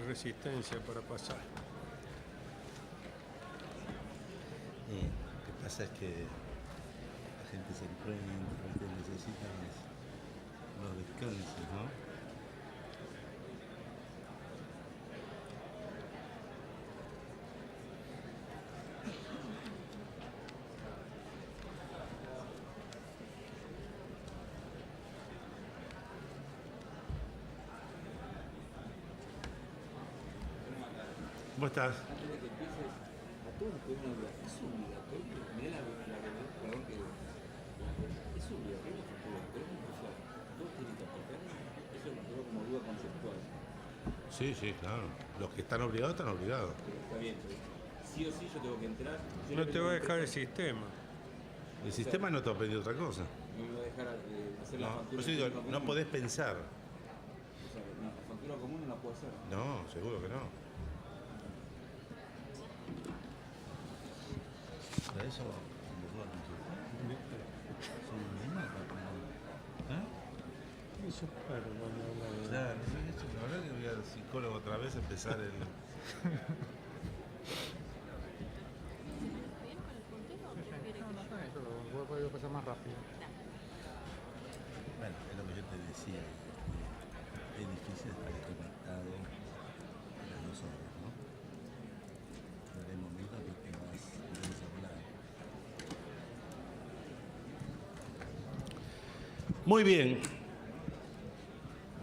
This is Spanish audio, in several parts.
resistencia para pasar. Lo que pasa es que la gente se encuentra, necesita los descansos, ¿no? ¿Cómo estás? Antes de que empieces, a todos nos podemos hablar. Es obligatorio, mirá perdón que... Es obligatorio la factura electrónica, o sea, todos tienen que aplicarla. Eso me quedó como duda conceptual. Sí, sí, claro. Los que están obligados, están obligados. Pero está bien, pero sí o sí yo tengo que entrar. No te va a dejar el sistema. El sistema no te ha pedido otra cosa. No me va a dejar hacer la No, factura. por eso digo, común. no podés pensar. O sea, la factura común no la puedo hacer. No, seguro que no. Para eso, Eso es claro, cuando habla de... claro, eso, la verdad que voy al psicólogo otra vez a empezar el... Voy a poder pasar más rápido. Bueno, es lo que yo te decía. Es difícil estar conectado las 2 horas, ¿no? Pero hay momentos que te vas a volar. Muy bien.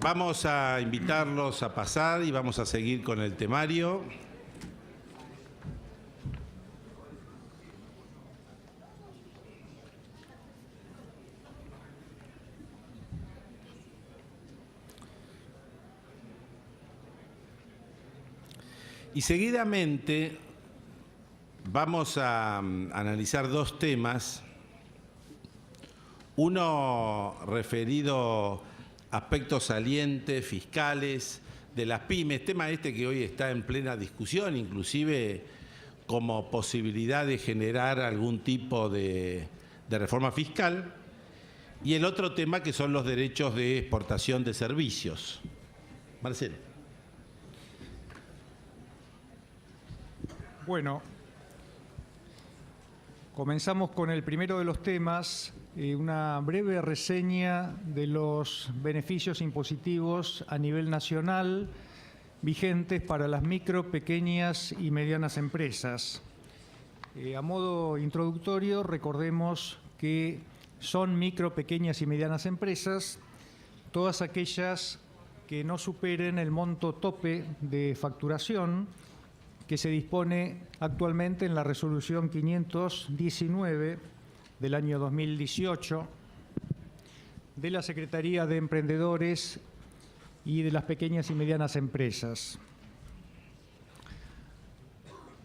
Vamos a invitarlos a pasar y vamos a seguir con el temario. Y seguidamente vamos a analizar 2 temas. Uno referido a aspectos salientes, fiscales, de las pymes, tema este que hoy está en plena discusión, inclusive como posibilidad de generar algún tipo de reforma fiscal. Y el otro tema que son los derechos de exportación de servicios. Marcelo. Bueno, comenzamos con el primero de los temas, una breve reseña de los beneficios impositivos a nivel nacional vigentes para las micro, pequeñas y medianas empresas. A modo introductorio, recordemos que son micro, pequeñas y medianas empresas todas aquellas que no superen el monto tope de facturación que se dispone actualmente en la resolución 519 del año 2018 de la Secretaría de Emprendedores y de las pequeñas y medianas empresas.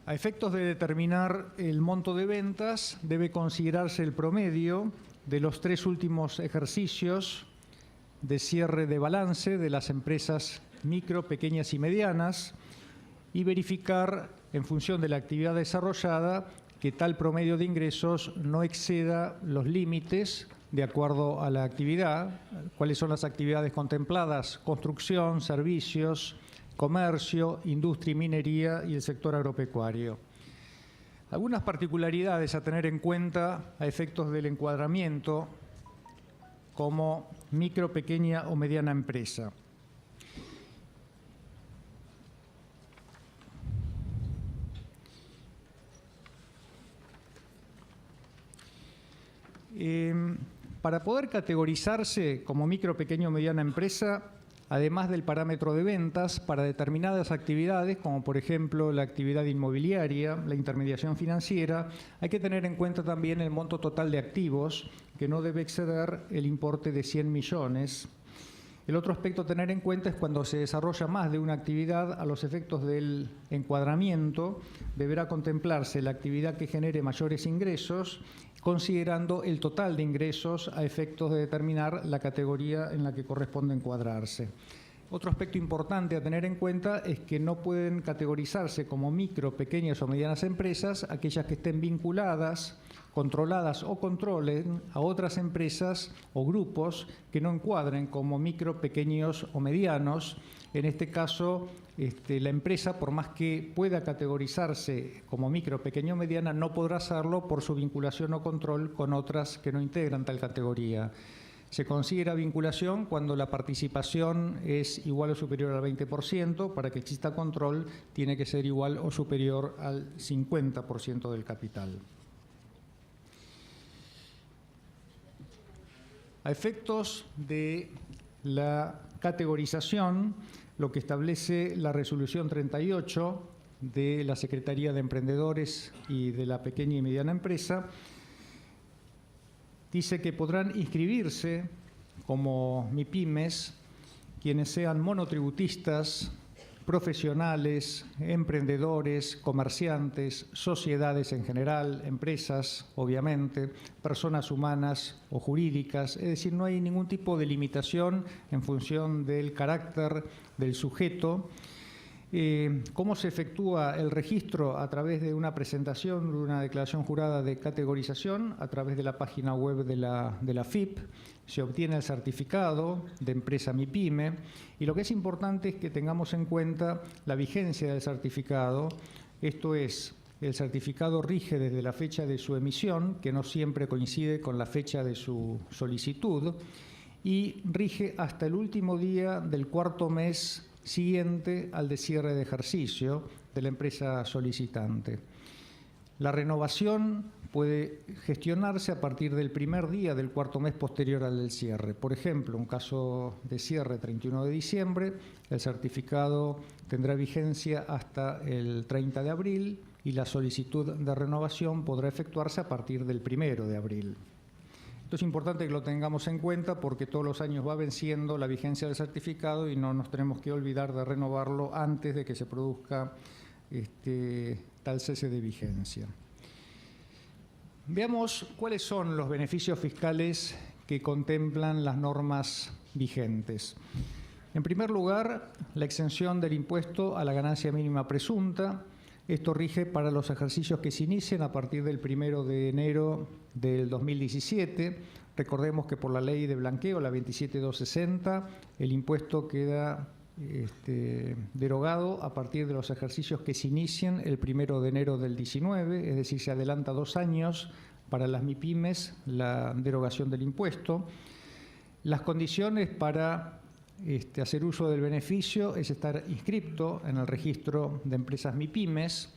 A efectos de determinar el monto de ventas, debe considerarse el promedio de los 3 últimos ejercicios de cierre de balance de las empresas micro, pequeñas y medianas, y verificar, en función de la actividad desarrollada, que tal promedio de ingresos no exceda los límites de acuerdo a la actividad. ¿Cuáles son las actividades contempladas? Construcción, servicios, comercio, industria y minería y el sector agropecuario. Algunas particularidades a tener en cuenta a efectos del encuadramiento como micro, pequeña o mediana empresa. Para poder categorizarse como micro, pequeño o mediana empresa, además del parámetro de ventas, para determinadas actividades, como por ejemplo la actividad inmobiliaria, la intermediación financiera, hay que tener en cuenta también el monto total de activos, que no debe exceder el importe de 100 millones. El otro aspecto a tener en cuenta es cuando se desarrolla más de una actividad, a los efectos del encuadramiento, deberá contemplarse la actividad que genere mayores ingresos, considerando el total de ingresos a efectos de determinar la categoría en la que corresponde encuadrarse. Otro aspecto importante a tener en cuenta es que no pueden categorizarse como micro, pequeñas o medianas empresas aquellas que estén vinculadas, controladas o controlen a otras empresas o grupos que no encuadren como micro, pequeños o medianos. En este caso, la empresa, por más que pueda categorizarse como micro, pequeño o mediana, no podrá hacerlo por su vinculación o control con otras que no integran tal categoría. Se considera vinculación cuando la participación es igual o superior al 20%. Para que exista control, tiene que ser igual o superior al 50% del capital. A efectos de la categorización, lo que establece la resolución 38 de la Secretaría de Emprendedores y de la Pequeña y Mediana Empresa, dice que podrán inscribirse como MIPYMES quienes sean monotributistas, profesionales, emprendedores, comerciantes, sociedades en general, empresas, obviamente, personas humanas o jurídicas. Es decir, no hay ningún tipo de limitación en función del carácter del sujeto. ¿Cómo se efectúa el registro? A través de una presentación, de una declaración jurada de categorización, a través de la página web de la FIP. Se obtiene el certificado de empresa MIPYME, y lo que es importante es que tengamos en cuenta la vigencia del certificado. Esto es, el certificado rige desde la fecha de su emisión, que no siempre coincide con la fecha de su solicitud, y rige hasta el último día del cuarto mes siguiente al de cierre de ejercicio de la empresa solicitante. La renovación puede gestionarse a partir del primer día del cuarto mes posterior al del cierre. Por ejemplo, un caso de cierre 31 de diciembre, el certificado tendrá vigencia hasta el 30 de abril y la solicitud de renovación podrá efectuarse a partir del 1 de abril. Esto es importante que lo tengamos en cuenta porque todos los años va venciendo la vigencia del certificado y no nos tenemos que olvidar de renovarlo antes de que se produzca tal cese de vigencia. Veamos cuáles son los beneficios fiscales que contemplan las normas vigentes. En primer lugar, la exención del impuesto a la ganancia mínima presunta. Esto rige para los ejercicios que se inicien a partir del 1 de enero del 2017. Recordemos que por la ley de blanqueo, la 27260, el impuesto queda derogado a partir de los ejercicios que se inicien el 1 de enero del 19, es decir, se adelanta 2 años para las MIPYMES la derogación del impuesto. Las condiciones para hacer uso del beneficio es estar inscripto en el registro de empresas MIPYMES,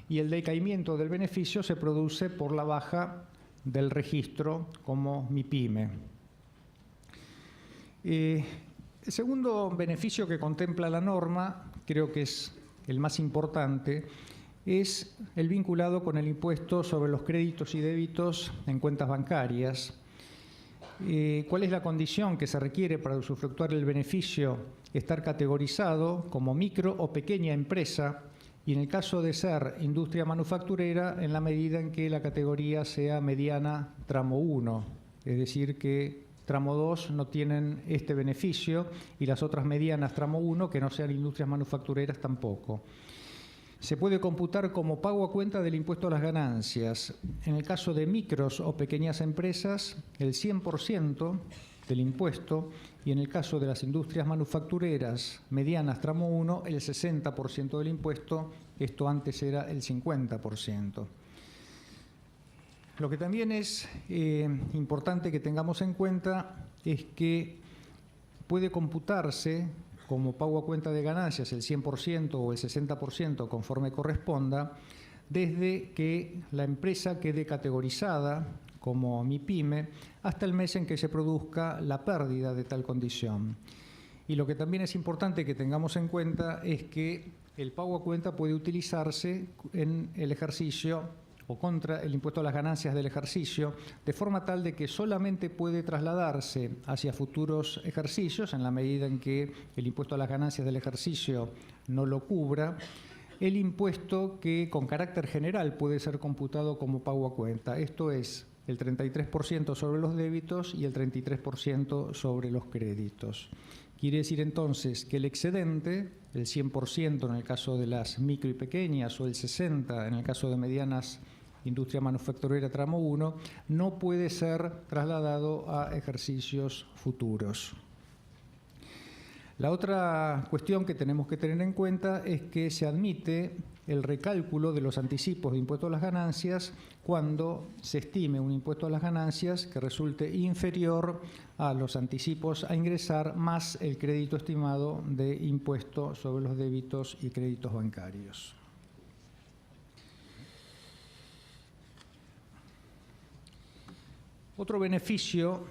y el decaimiento del beneficio se produce por la baja del registro como MIPYME. El segundo beneficio que contempla la norma, creo que es el más importante, es el vinculado con el impuesto sobre los créditos y débitos en cuentas bancarias. ¿Cuál es la condición que se requiere para usufructuar el beneficio? Estar categorizado como micro o pequeña empresa, y en el caso de ser industria manufacturera, en la medida en que la categoría sea mediana tramo 1, es decir, que tramo 2 no tienen este beneficio y las otras medianas tramo 1 que no sean industrias manufactureras tampoco. Se puede computar como pago a cuenta del impuesto a las ganancias. En el caso de micros o pequeñas empresas, el 100% del impuesto, y en el caso de las industrias manufactureras medianas tramo 1, el 60% del impuesto. Esto antes era el 50%. Lo que también es importante que tengamos en cuenta es que puede computarse como pago a cuenta de ganancias el 100% o el 60% conforme corresponda, desde que la empresa quede categorizada como MIPYME hasta el mes en que se produzca la pérdida de tal condición. Y lo que también es importante que tengamos en cuenta es que el pago a cuenta puede utilizarse en el ejercicio o contra el impuesto a las ganancias del ejercicio, de forma tal de que solamente puede trasladarse hacia futuros ejercicios, en la medida en que el impuesto a las ganancias del ejercicio no lo cubra, el impuesto que con carácter general puede ser computado como pago a cuenta. Esto es el 33% sobre los débitos y el 33% sobre los créditos. Quiere decir entonces que el excedente, el 100% en el caso de las micro y pequeñas o el 60% en el caso de medianas industria manufacturera tramo 1, no puede ser trasladado a ejercicios futuros. La otra cuestión que tenemos que tener en cuenta es que se admite el recálculo de los anticipos de impuesto a las ganancias cuando se estime un impuesto a las ganancias que resulte inferior a los anticipos a ingresar más el crédito estimado de impuesto sobre los débitos y créditos bancarios. Otro beneficio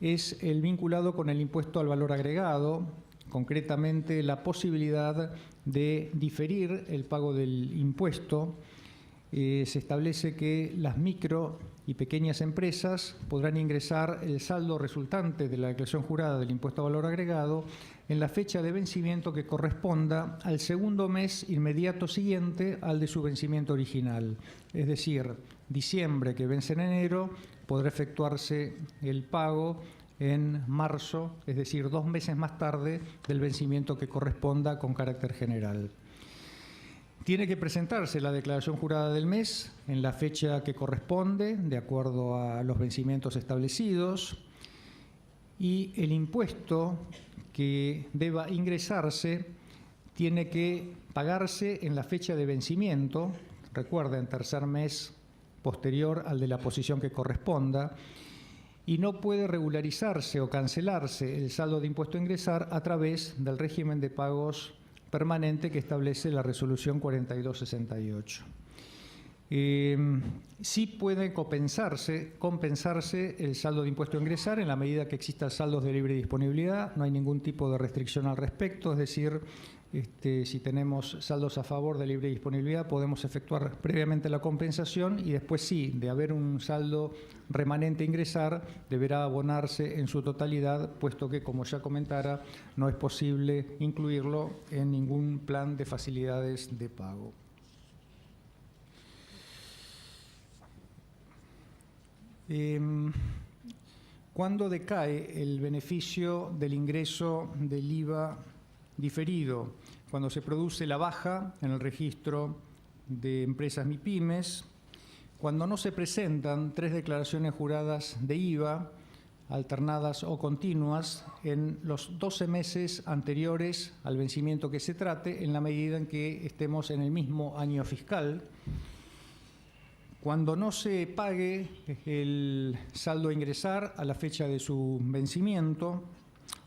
es el vinculado con el impuesto al valor agregado, concretamente la posibilidad de diferir el pago del impuesto. Se establece que las micro y pequeñas empresas podrán ingresar el saldo resultante de la declaración jurada del impuesto al valor agregado en la fecha de vencimiento que corresponda al segundo mes inmediato siguiente al de su vencimiento original. Es decir, diciembre, que vence en enero, podrá efectuarse el pago en marzo, es decir, 2 meses más tarde del vencimiento que corresponda con carácter general. Tiene que presentarse la declaración jurada del mes en la fecha que corresponde, de acuerdo a los vencimientos establecidos, y el impuesto que deba ingresarse tiene que pagarse en la fecha de vencimiento, recuerden, tercer mes posterior al de la posición que corresponda, y no puede regularizarse o cancelarse el saldo de impuesto a ingresar a través del régimen de pagos permanente que establece la resolución 4268. Sí puede compensarse el saldo de impuesto a ingresar en la medida que existan saldos de libre disponibilidad, no hay ningún tipo de restricción al respecto, es decir, si tenemos saldos a favor de libre disponibilidad podemos efectuar previamente la compensación y después sí, de haber un saldo remanente a ingresar, deberá abonarse en su totalidad, puesto que, como ya comentara, no es posible incluirlo en ningún plan de facilidades de pago. ¿Cuándo decae el beneficio del ingreso del IVA diferido? Cuando se produce la baja en el registro de empresas MIPYMES, cuando no se presentan 3 declaraciones juradas de IVA, alternadas o continuas, en los 12 meses anteriores al vencimiento que se trate, en la medida en que estemos en el mismo año fiscal, cuando no se pague el saldo a ingresar a la fecha de su vencimiento,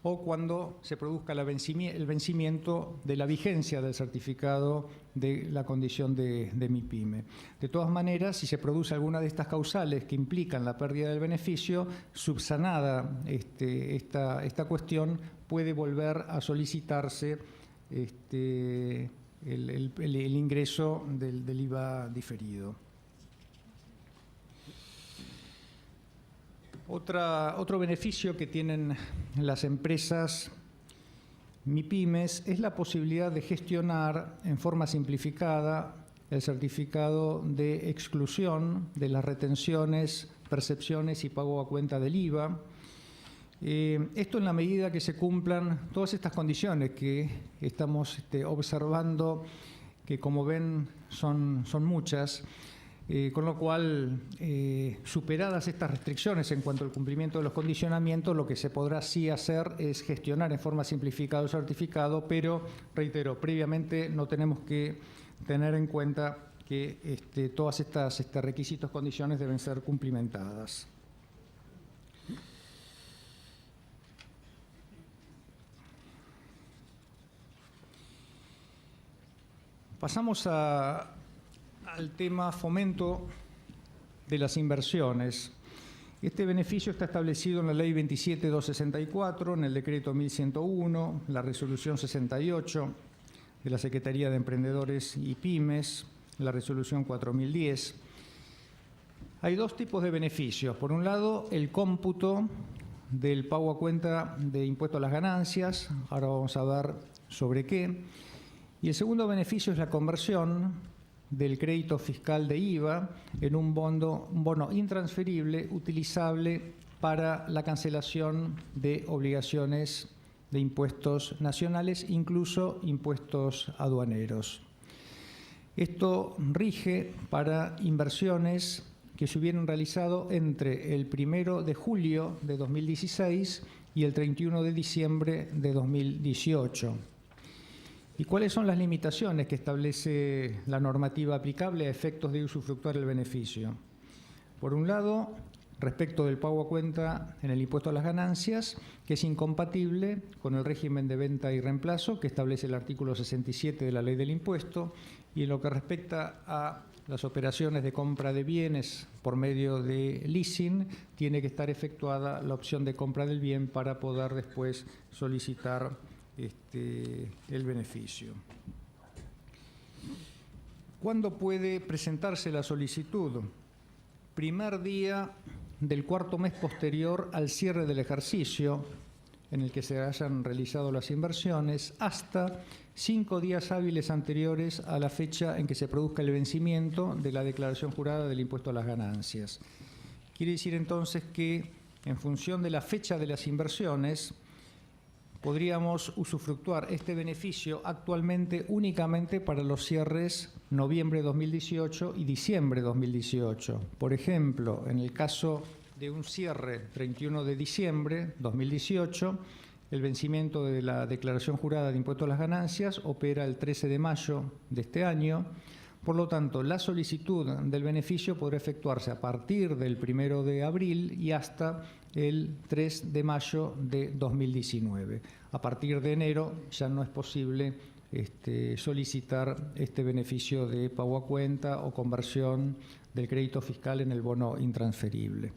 o cuando se produzca el vencimiento de la vigencia del certificado de la condición de MIPYME. De todas maneras, si se produce alguna de estas causales que implican la pérdida del beneficio, subsanada esta cuestión, puede volver a solicitarse el ingreso del IVA diferido. Otro beneficio que tienen las empresas MIPYMES es la posibilidad de gestionar en forma simplificada el certificado de exclusión de las retenciones, percepciones y pago a cuenta del IVA. Esto en la medida que se cumplan todas estas condiciones que estamos observando, que como ven son muchas. Con lo cual, superadas estas restricciones en cuanto al cumplimiento de los condicionamientos, lo que se podrá sí hacer es gestionar en forma simplificada el certificado, pero, reitero, previamente no tenemos que tener en cuenta que todas estas requisitos, condiciones deben ser cumplimentadas. Pasamos al tema fomento de las inversiones. Este beneficio está establecido en la Ley 27.264, en el Decreto 1101, la Resolución 68 de la Secretaría de Emprendedores y Pymes, la Resolución 4010. Hay 2 tipos de beneficios. Por un lado, el cómputo del pago a cuenta de impuesto a las ganancias. Ahora vamos a ver sobre qué. Y el segundo beneficio es la conversión del crédito fiscal de IVA en un bono intransferible utilizable para la cancelación de obligaciones de impuestos nacionales, incluso impuestos aduaneros. Esto rige para inversiones que se hubieran realizado entre el 1 de julio de 2016 y el 31 de diciembre de 2018. ¿Y cuáles son las limitaciones que establece la normativa aplicable a efectos de usufructuar el beneficio? Por un lado, respecto del pago a cuenta en el impuesto a las ganancias, que es incompatible con el régimen de venta y reemplazo que establece el artículo 67 de la Ley del Impuesto, y en lo que respecta a las operaciones de compra de bienes por medio de leasing, tiene que estar efectuada la opción de compra del bien para poder después solicitar el beneficio. ¿Cuándo puede presentarse la solicitud? Primer día del cuarto mes posterior al cierre del ejercicio en el que se hayan realizado las inversiones, hasta 5 días hábiles anteriores a la fecha en que se produzca el vencimiento de la declaración jurada del impuesto a las ganancias. Quiere decir entonces que, en función de la fecha de las inversiones, podríamos usufructuar este beneficio actualmente únicamente para los cierres noviembre 2018 y diciembre 2018. Por ejemplo, en el caso de un cierre 31 de diciembre 2018, el vencimiento de la declaración jurada de impuesto a las ganancias opera el 13 de mayo de este año. Por lo tanto, la solicitud del beneficio podrá efectuarse a partir del 1 de abril y hasta el 3 de mayo de 2019. A partir de enero ya no es posible solicitar este beneficio de pago a cuenta o conversión del crédito fiscal en el bono intransferible.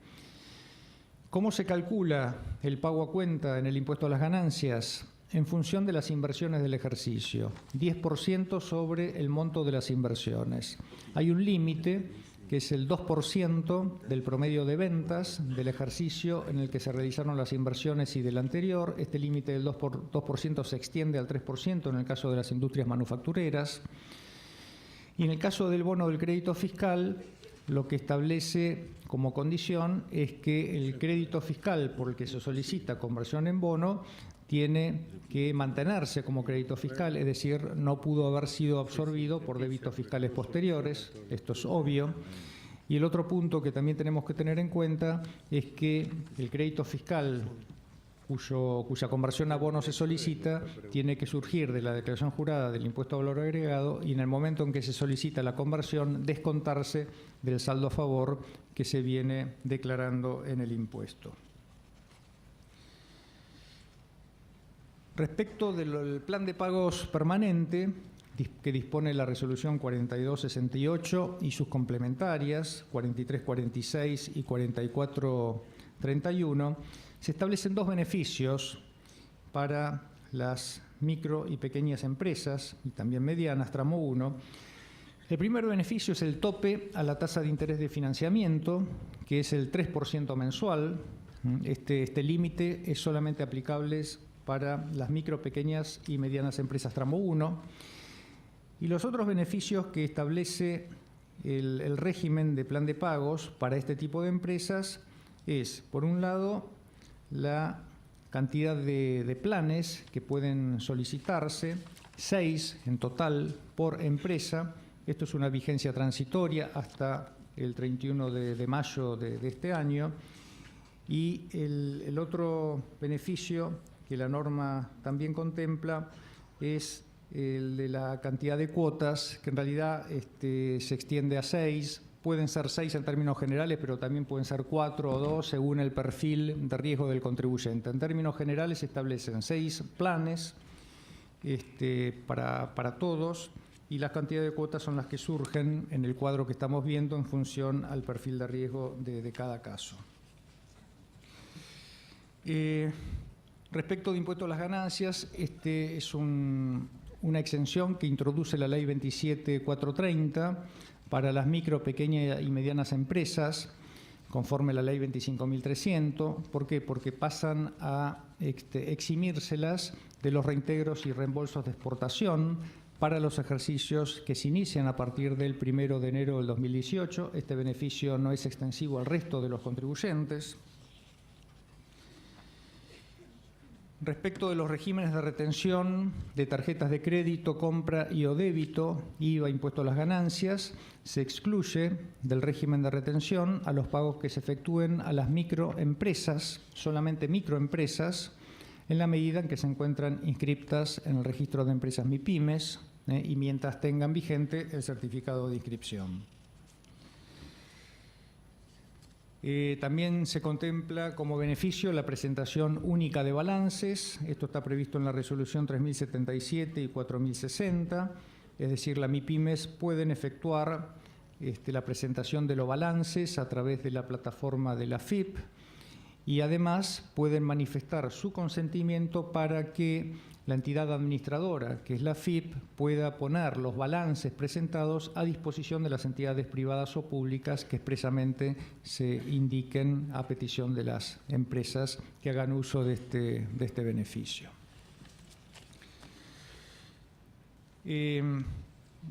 ¿Cómo se calcula el pago a cuenta en el impuesto a las ganancias? En función de las inversiones del ejercicio, 10% sobre el monto de las inversiones. Hay un límite que es el 2% del promedio de ventas del ejercicio en el que se realizaron las inversiones y del anterior. Este límite del 2% se extiende al 3% en el caso de las industrias manufactureras. Y en el caso del bono del crédito fiscal, lo que establece como condición es que el crédito fiscal por el que se solicita conversión en bono tiene que mantenerse como crédito fiscal, es decir, no pudo haber sido absorbido por débitos fiscales posteriores, esto es obvio. Y el otro punto que también tenemos que tener en cuenta es que el crédito fiscal cuya conversión a bono se solicita tiene que surgir de la declaración jurada del impuesto a valor agregado y en el momento en que se solicita la conversión descontarse del saldo a favor que se viene declarando en el impuesto. Respecto del plan de pagos permanente que dispone la resolución 4268 y sus complementarias 4346 y 4431, se establecen dos beneficios para las micro y pequeñas empresas y también medianas, tramo 1. El primer beneficio es el tope a la tasa de interés de financiamiento, que es el 3% mensual. Este límite es solamente aplicable para las micro, pequeñas y medianas empresas tramo 1. Y los otros beneficios que establece el régimen de plan de pagos para este tipo de empresas es, por un lado, la cantidad de planes que pueden solicitarse, 6 en total por empresa. Esto es una vigencia transitoria hasta el 31 de mayo de este año. Y el otro beneficio que la norma también contempla es el de la cantidad de cuotas, que en realidad se extiende a 6. Pueden ser 6 en términos generales, pero también pueden ser 4 o 2 según el perfil de riesgo del contribuyente. En términos generales se establecen 6 planes para todos y las cantidades de cuotas son las que surgen en el cuadro que estamos viendo en función al perfil de riesgo de cada caso. Respecto de impuesto a las ganancias, es una exención que introduce la Ley 27430 para las micro, pequeñas y medianas empresas, conforme a la Ley 25.300. ¿Por qué? Porque pasan a eximírselas de los reintegros y reembolsos de exportación para los ejercicios que se inician a partir del 1 de enero del 2018. Este beneficio no es extensivo al resto de los contribuyentes. Respecto de los regímenes de retención de tarjetas de crédito, compra y o débito, IVA, impuesto a las ganancias, se excluye del régimen de retención a los pagos que se efectúen a las microempresas, solamente microempresas, en la medida en que se encuentran inscriptas en el registro de empresas MIPYMES y mientras tengan vigente el certificado de inscripción. También se contempla como beneficio la presentación única de balances. Esto está previsto en la resolución 3077 y 4060. Es decir, las MIPYMES pueden efectuar la presentación de los balances a través de la plataforma de la AFIP y además pueden manifestar su consentimiento para que la entidad administradora, que es la AFIP, pueda poner los balances presentados a disposición de las entidades privadas o públicas que expresamente se indiquen a petición de las empresas que hagan uso de este beneficio.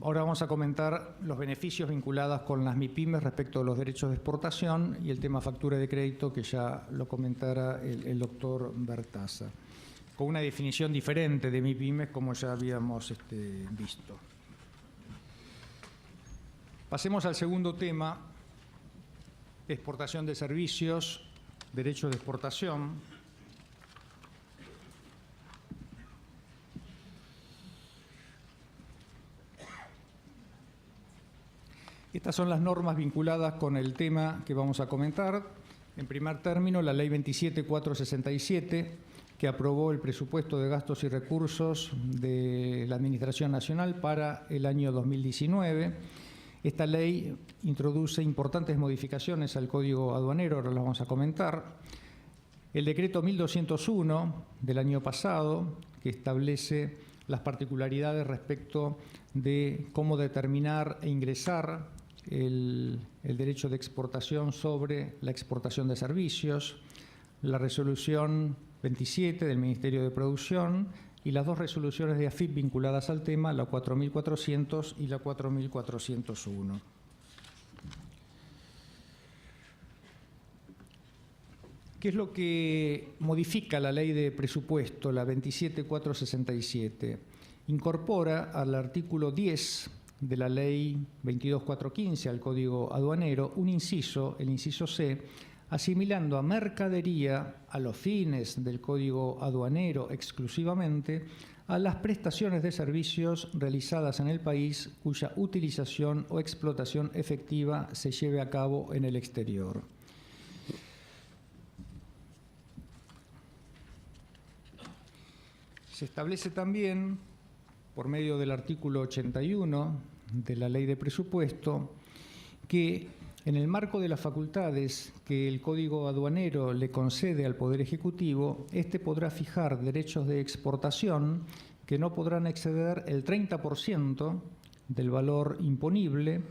Ahora vamos a comentar los beneficios vinculados con las MIPYMES respecto a los derechos de exportación y el tema factura de crédito que ya lo comentara el doctor Bertaza, con una definición diferente de MIPYMES como ya habíamos visto. Pasemos al segundo tema, exportación de servicios, derechos de exportación. Estas son las normas vinculadas con el tema que vamos a comentar. En primer término, la Ley 27467, que aprobó el presupuesto de gastos y recursos de la Administración Nacional para el año 2019. Esta ley introduce importantes modificaciones al Código Aduanero, ahora las vamos a comentar. El decreto 1201 del año pasado, que establece las particularidades respecto de cómo determinar e ingresar el derecho de exportación sobre la exportación de servicios, la resolución 27 del Ministerio de Producción y las dos resoluciones de AFIP vinculadas al tema, la 4400 y la 4401. ¿Qué es lo que modifica la ley de presupuesto, la 27467? Incorpora al artículo 10 de la ley 22415 al Código Aduanero un inciso, el inciso C, asimilando a mercadería a los fines del Código Aduanero exclusivamente a las prestaciones de servicios realizadas en el país cuya utilización o explotación efectiva se lleve a cabo en el exterior. Se establece también, por medio del artículo 81 de la Ley de Presupuesto, que en el marco de las facultades que el Código Aduanero le concede al Poder Ejecutivo, éste podrá fijar derechos de exportación que no podrán exceder el 30% del valor imponible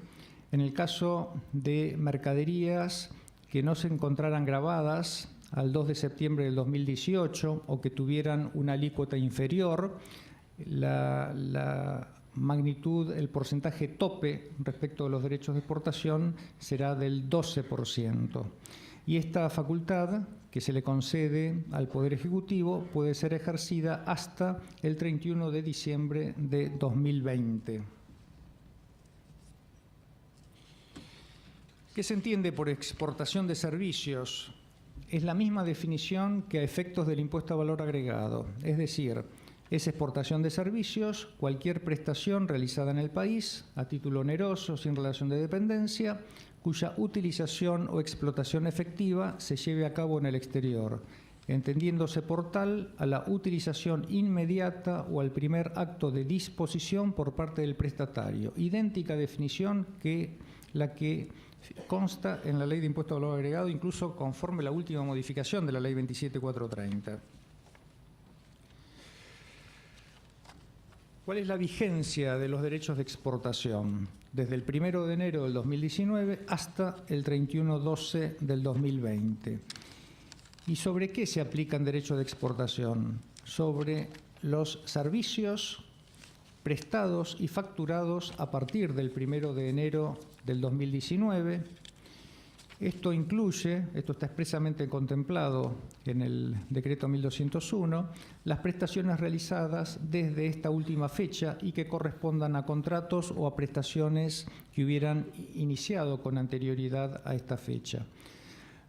en el caso de mercaderías que no se encontraran grabadas al 2 de septiembre del 2018 o que tuvieran una alícuota inferior. La magnitud, el porcentaje tope respecto a los derechos de exportación será del 12%. Y esta facultad que se le concede al Poder Ejecutivo puede ser ejercida hasta el 31 de diciembre de 2020. ¿Qué se entiende por exportación de servicios? Es la misma definición que a efectos del impuesto a valor agregado, es decir, es exportación de servicios, cualquier prestación realizada en el país a título oneroso, sin relación de dependencia, cuya utilización o explotación efectiva se lleve a cabo en el exterior, entendiéndose por tal a la utilización inmediata o al primer acto de disposición por parte del prestatario. Idéntica definición que la que consta en la Ley de Impuesto a Valor Agregado, incluso conforme la última modificación de la Ley 27430. ¿Cuál es la vigencia de los derechos de exportación? Desde el 1 de enero del 2019 hasta el 31/12 del 2020. ¿Y sobre qué se aplican derechos de exportación? Sobre los servicios prestados y facturados a partir del 1 de enero del 2019, Esto incluye, esto está expresamente contemplado en el decreto 1201, las prestaciones realizadas desde esta última fecha y que correspondan a contratos o a prestaciones que hubieran iniciado con anterioridad a esta fecha.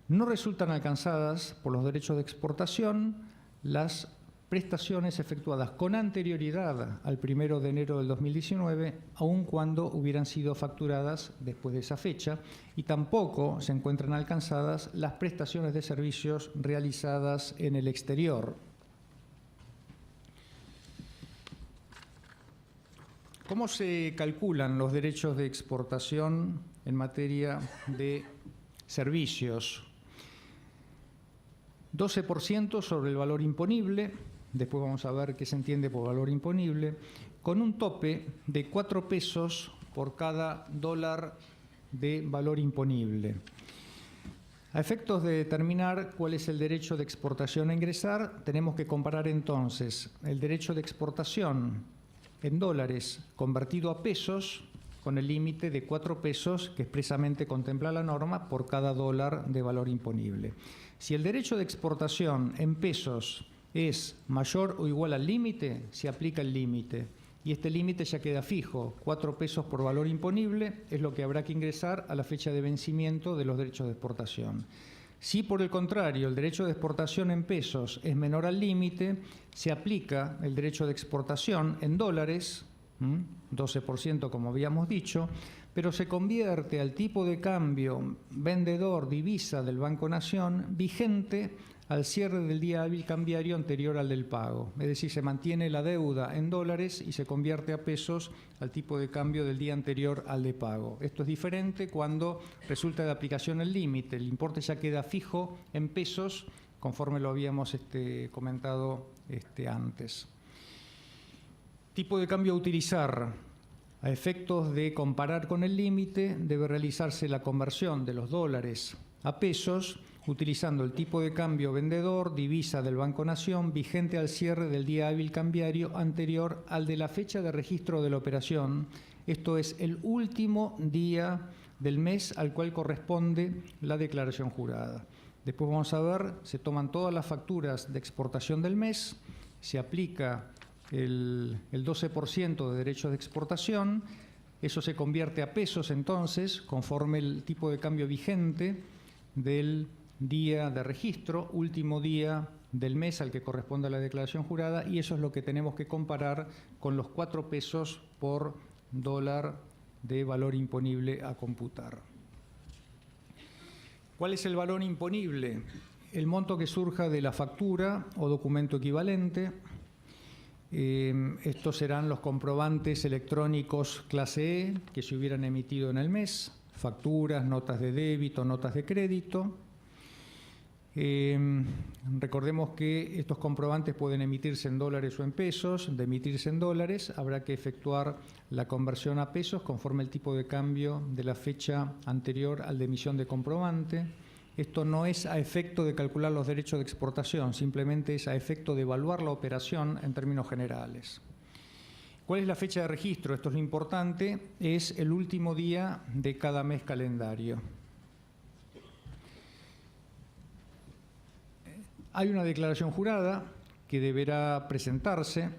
No resultan alcanzadas por los derechos de exportación las prestaciones efectuadas con anterioridad al 1 de enero del 2019, aun cuando hubieran sido facturadas después de esa fecha, y tampoco se encuentran alcanzadas las prestaciones de servicios realizadas en el exterior. ¿Cómo se calculan los derechos de exportación en materia de servicios? 12% sobre el valor imponible, después vamos a ver qué se entiende por valor imponible, con un tope de 4 pesos por cada dólar de valor imponible. A efectos de determinar cuál es el derecho de exportación a ingresar, tenemos que comparar entonces el derecho de exportación en dólares convertido a pesos con el límite de 4 pesos que expresamente contempla la norma por cada dólar de valor imponible. Si el derecho de exportación en pesos es mayor o igual al límite, se aplica el límite. Y este límite ya queda fijo, 4 pesos por valor imponible, es lo que habrá que ingresar a la fecha de vencimiento de los derechos de exportación. Si, por el contrario, el derecho de exportación en pesos es menor al límite, se aplica el derecho de exportación en dólares, 12% como habíamos dicho, pero se convierte al tipo de cambio vendedor divisa del Banco Nación vigente al cierre del día hábil cambiario anterior al del pago. Es decir, se mantiene la deuda en dólares y se convierte a pesos al tipo de cambio del día anterior al de pago. Esto es diferente cuando resulta de aplicación el límite. El importe ya queda fijo en pesos, conforme lo habíamos comentado antes. Tipo de cambio a utilizar. A efectos de comparar con el límite, debe realizarse la conversión de los dólares a pesos utilizando el tipo de cambio vendedor, divisa del Banco Nación, vigente al cierre del día hábil cambiario anterior al de la fecha de registro de la operación, esto es, el último día del mes al cual corresponde la declaración jurada. Después vamos a ver, se toman todas las facturas de exportación del mes, se aplica el 12% de derechos de exportación, eso se convierte a pesos entonces, conforme el tipo de cambio vigente del día de registro, último día del mes al que corresponde la declaración jurada, y eso es lo que tenemos que comparar con los 4 pesos por dólar de valor imponible a computar. ¿Cuál es el valor imponible? El monto que surja de la factura o documento equivalente. Estos serán los comprobantes electrónicos clase E que se hubieran emitido en el mes, facturas, notas de débito, notas de crédito. Recordemos que estos comprobantes pueden emitirse en dólares o en pesos. De emitirse en dólares habrá que efectuar la conversión a pesos conforme el tipo de cambio de la fecha anterior al de emisión de comprobante. Esto no es a efecto de calcular los derechos de exportación, simplemente es a efecto de evaluar la operación en términos generales. ¿Cuál es la fecha de registro? Esto es lo importante, es el último día de cada mes calendario. Hay una declaración jurada que deberá presentarse.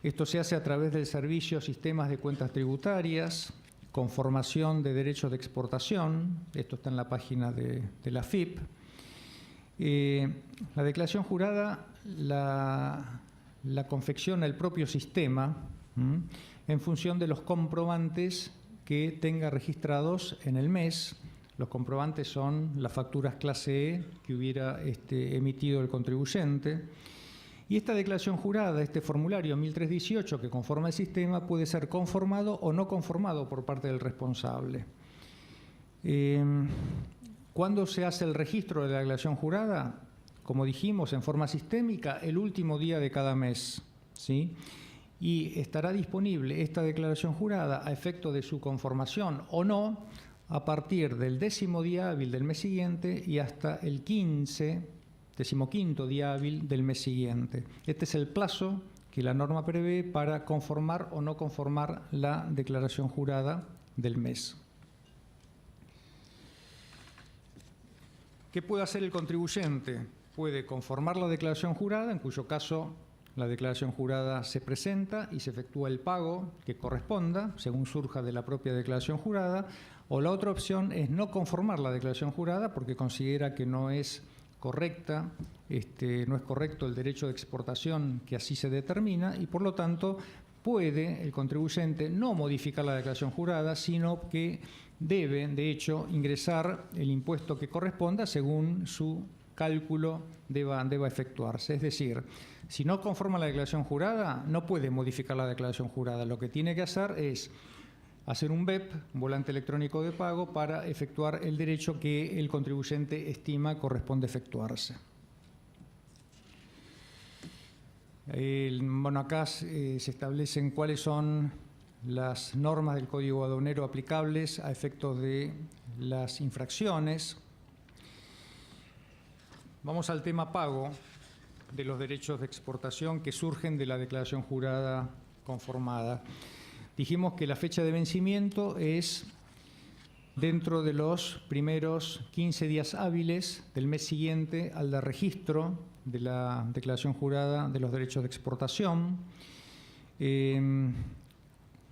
Esto se hace a través del servicio Sistemas de Cuentas Tributarias, conformación de derechos de exportación, esto está en la página de la AFIP. La declaración jurada la confecciona el propio sistema en función de los comprobantes que tenga registrados en el mes. Los comprobantes son las facturas clase E que hubiera emitido el contribuyente. Y esta declaración jurada, este formulario 1318 que conforma el sistema, puede ser conformado o no conformado por parte del responsable. ¿Cuándo se hace el registro de la declaración jurada? Como dijimos, en forma sistémica, el último día de cada mes, ¿sí? Y estará disponible esta declaración jurada a efecto de su conformación o no a partir del 10º día hábil del mes siguiente y hasta el 15º día hábil del mes siguiente. Este es el plazo que la norma prevé para conformar o no conformar la declaración jurada del mes. ¿Qué puede hacer el contribuyente? Puede conformar la declaración jurada, en cuyo caso la declaración jurada se presenta y se efectúa el pago que corresponda, según surja de la propia declaración jurada, o la otra opción es no conformar la declaración jurada porque considera que no es correcta, no es correcto el derecho de exportación que así se determina y por lo tanto puede el contribuyente no modificar la declaración jurada, sino que debe, de hecho, ingresar el impuesto que corresponda según su cálculo deba efectuarse. Es decir, si no conforma la declaración jurada, no puede modificar la declaración jurada. Lo que tiene que hacer es hacer un BEP, un volante electrónico de pago, para efectuar el derecho que el contribuyente estima corresponde efectuarse. Bueno, acá se establecen cuáles son las normas del Código Aduanero aplicables a efectos de las infracciones. Vamos al tema pago de los derechos de exportación que surgen de la declaración jurada conformada. Dijimos que la fecha de vencimiento es dentro de los primeros 15 días hábiles del mes siguiente al de registro de la declaración jurada de los derechos de exportación.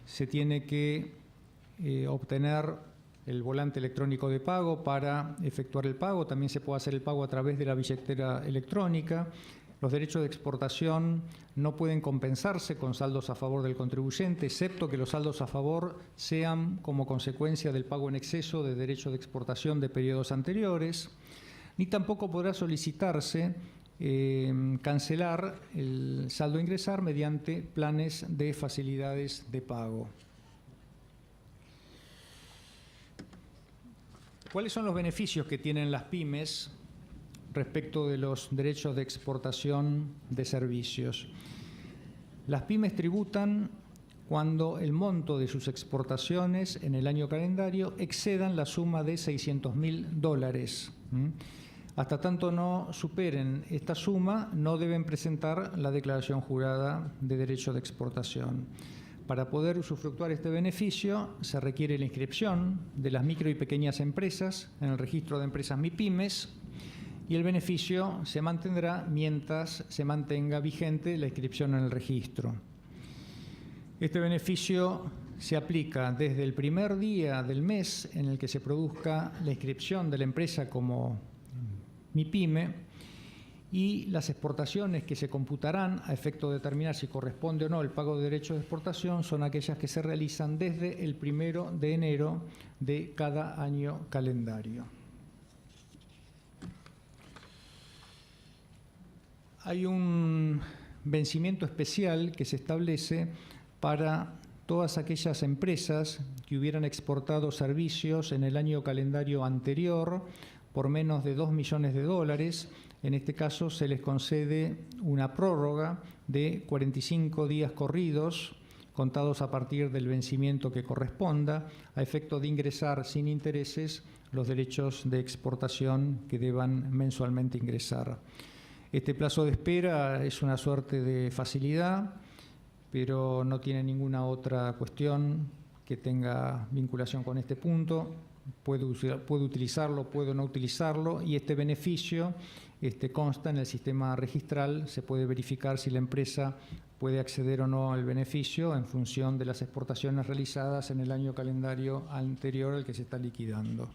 Se tiene que obtener el volante electrónico de pago para efectuar el pago. También se puede hacer el pago a través de la billetera electrónica. Los derechos de exportación no pueden compensarse con saldos a favor del contribuyente, excepto que los saldos a favor sean como consecuencia del pago en exceso de derechos de exportación de periodos anteriores, ni tampoco podrá solicitarse cancelar el saldo a ingresar mediante planes de facilidades de pago. ¿Cuáles son los beneficios que tienen las pymes respecto de los derechos de exportación de servicios? Las pymes tributan cuando el monto de sus exportaciones en el año calendario excedan la suma de $600.000. Hasta tanto no superen esta suma, no deben presentar la declaración jurada de derecho de exportación. Para poder usufructuar este beneficio se requiere la inscripción de las micro y pequeñas empresas en el registro de empresas MIPYMES y el beneficio se mantendrá mientras se mantenga vigente la inscripción en el registro. Este beneficio se aplica desde el primer día del mes en el que se produzca la inscripción de la empresa como MIPYME y las exportaciones que se computarán a efecto de determinar si corresponde o no el pago de derechos de exportación son aquellas que se realizan desde el 1 de enero de cada año calendario. Hay un vencimiento especial que se establece para todas aquellas empresas que hubieran exportado servicios en el año calendario anterior por menos de $2 millones. En este caso se les concede una prórroga de 45 días corridos, contados a partir del vencimiento que corresponda, a efecto de ingresar sin intereses los derechos de exportación que deban mensualmente ingresar. Este plazo de espera es una suerte de facilidad, pero no tiene ninguna otra cuestión que tenga vinculación con este punto. Puede utilizarlo, puede no utilizarlo, y este beneficio consta en el sistema registral. Se puede verificar si la empresa puede acceder o no al beneficio en función de las exportaciones realizadas en el año calendario anterior al que se está liquidando.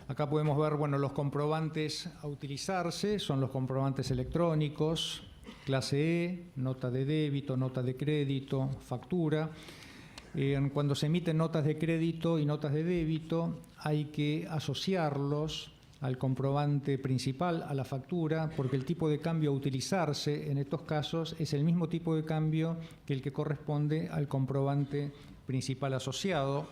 Acá podemos ver, bueno, los comprobantes a utilizarse, son los comprobantes electrónicos, clase E, nota de débito, nota de crédito, factura. Cuando se emiten notas de crédito y notas de débito, hay que asociarlos al comprobante principal, a la factura, porque el tipo de cambio a utilizarse en estos casos es el mismo tipo de cambio que el que corresponde al comprobante principal asociado.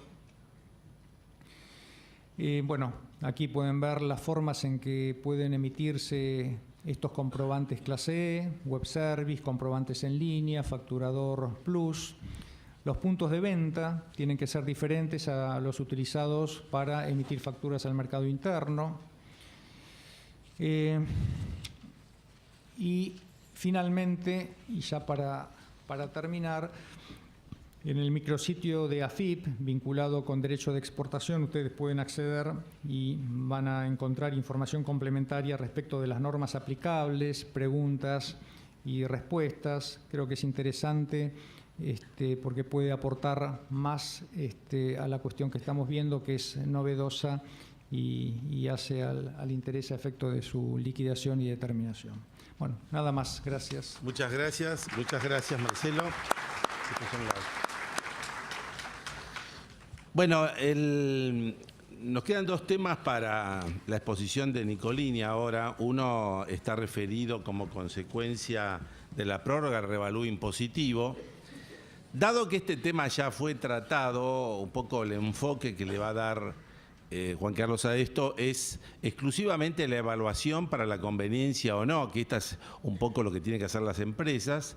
Bueno, aquí pueden ver las formas en que pueden emitirse estos comprobantes clase E, web service, comprobantes en línea, facturador plus. Los puntos de venta tienen que ser diferentes a los utilizados para emitir facturas al mercado interno. Y finalmente, y ya para terminar, En el micrositio de AFIP, vinculado con derecho de exportación, ustedes pueden acceder y van a encontrar información complementaria respecto de las normas aplicables, preguntas y respuestas. Creo que es interesante porque puede aportar más a la cuestión que estamos viendo, que es novedosa y hace al interés a efecto de su liquidación y determinación. Bueno, nada más. Gracias. Muchas gracias, Marcelo. Bueno, nos quedan dos temas para la exposición de Nicolini ahora. Uno está referido como consecuencia de la prórroga del revalúo impositivo. Dado que este tema ya fue tratado, un poco el enfoque que le va a dar Juan Carlos a esto es exclusivamente la evaluación para la conveniencia o no, que esta es un poco lo que tienen que hacer las empresas.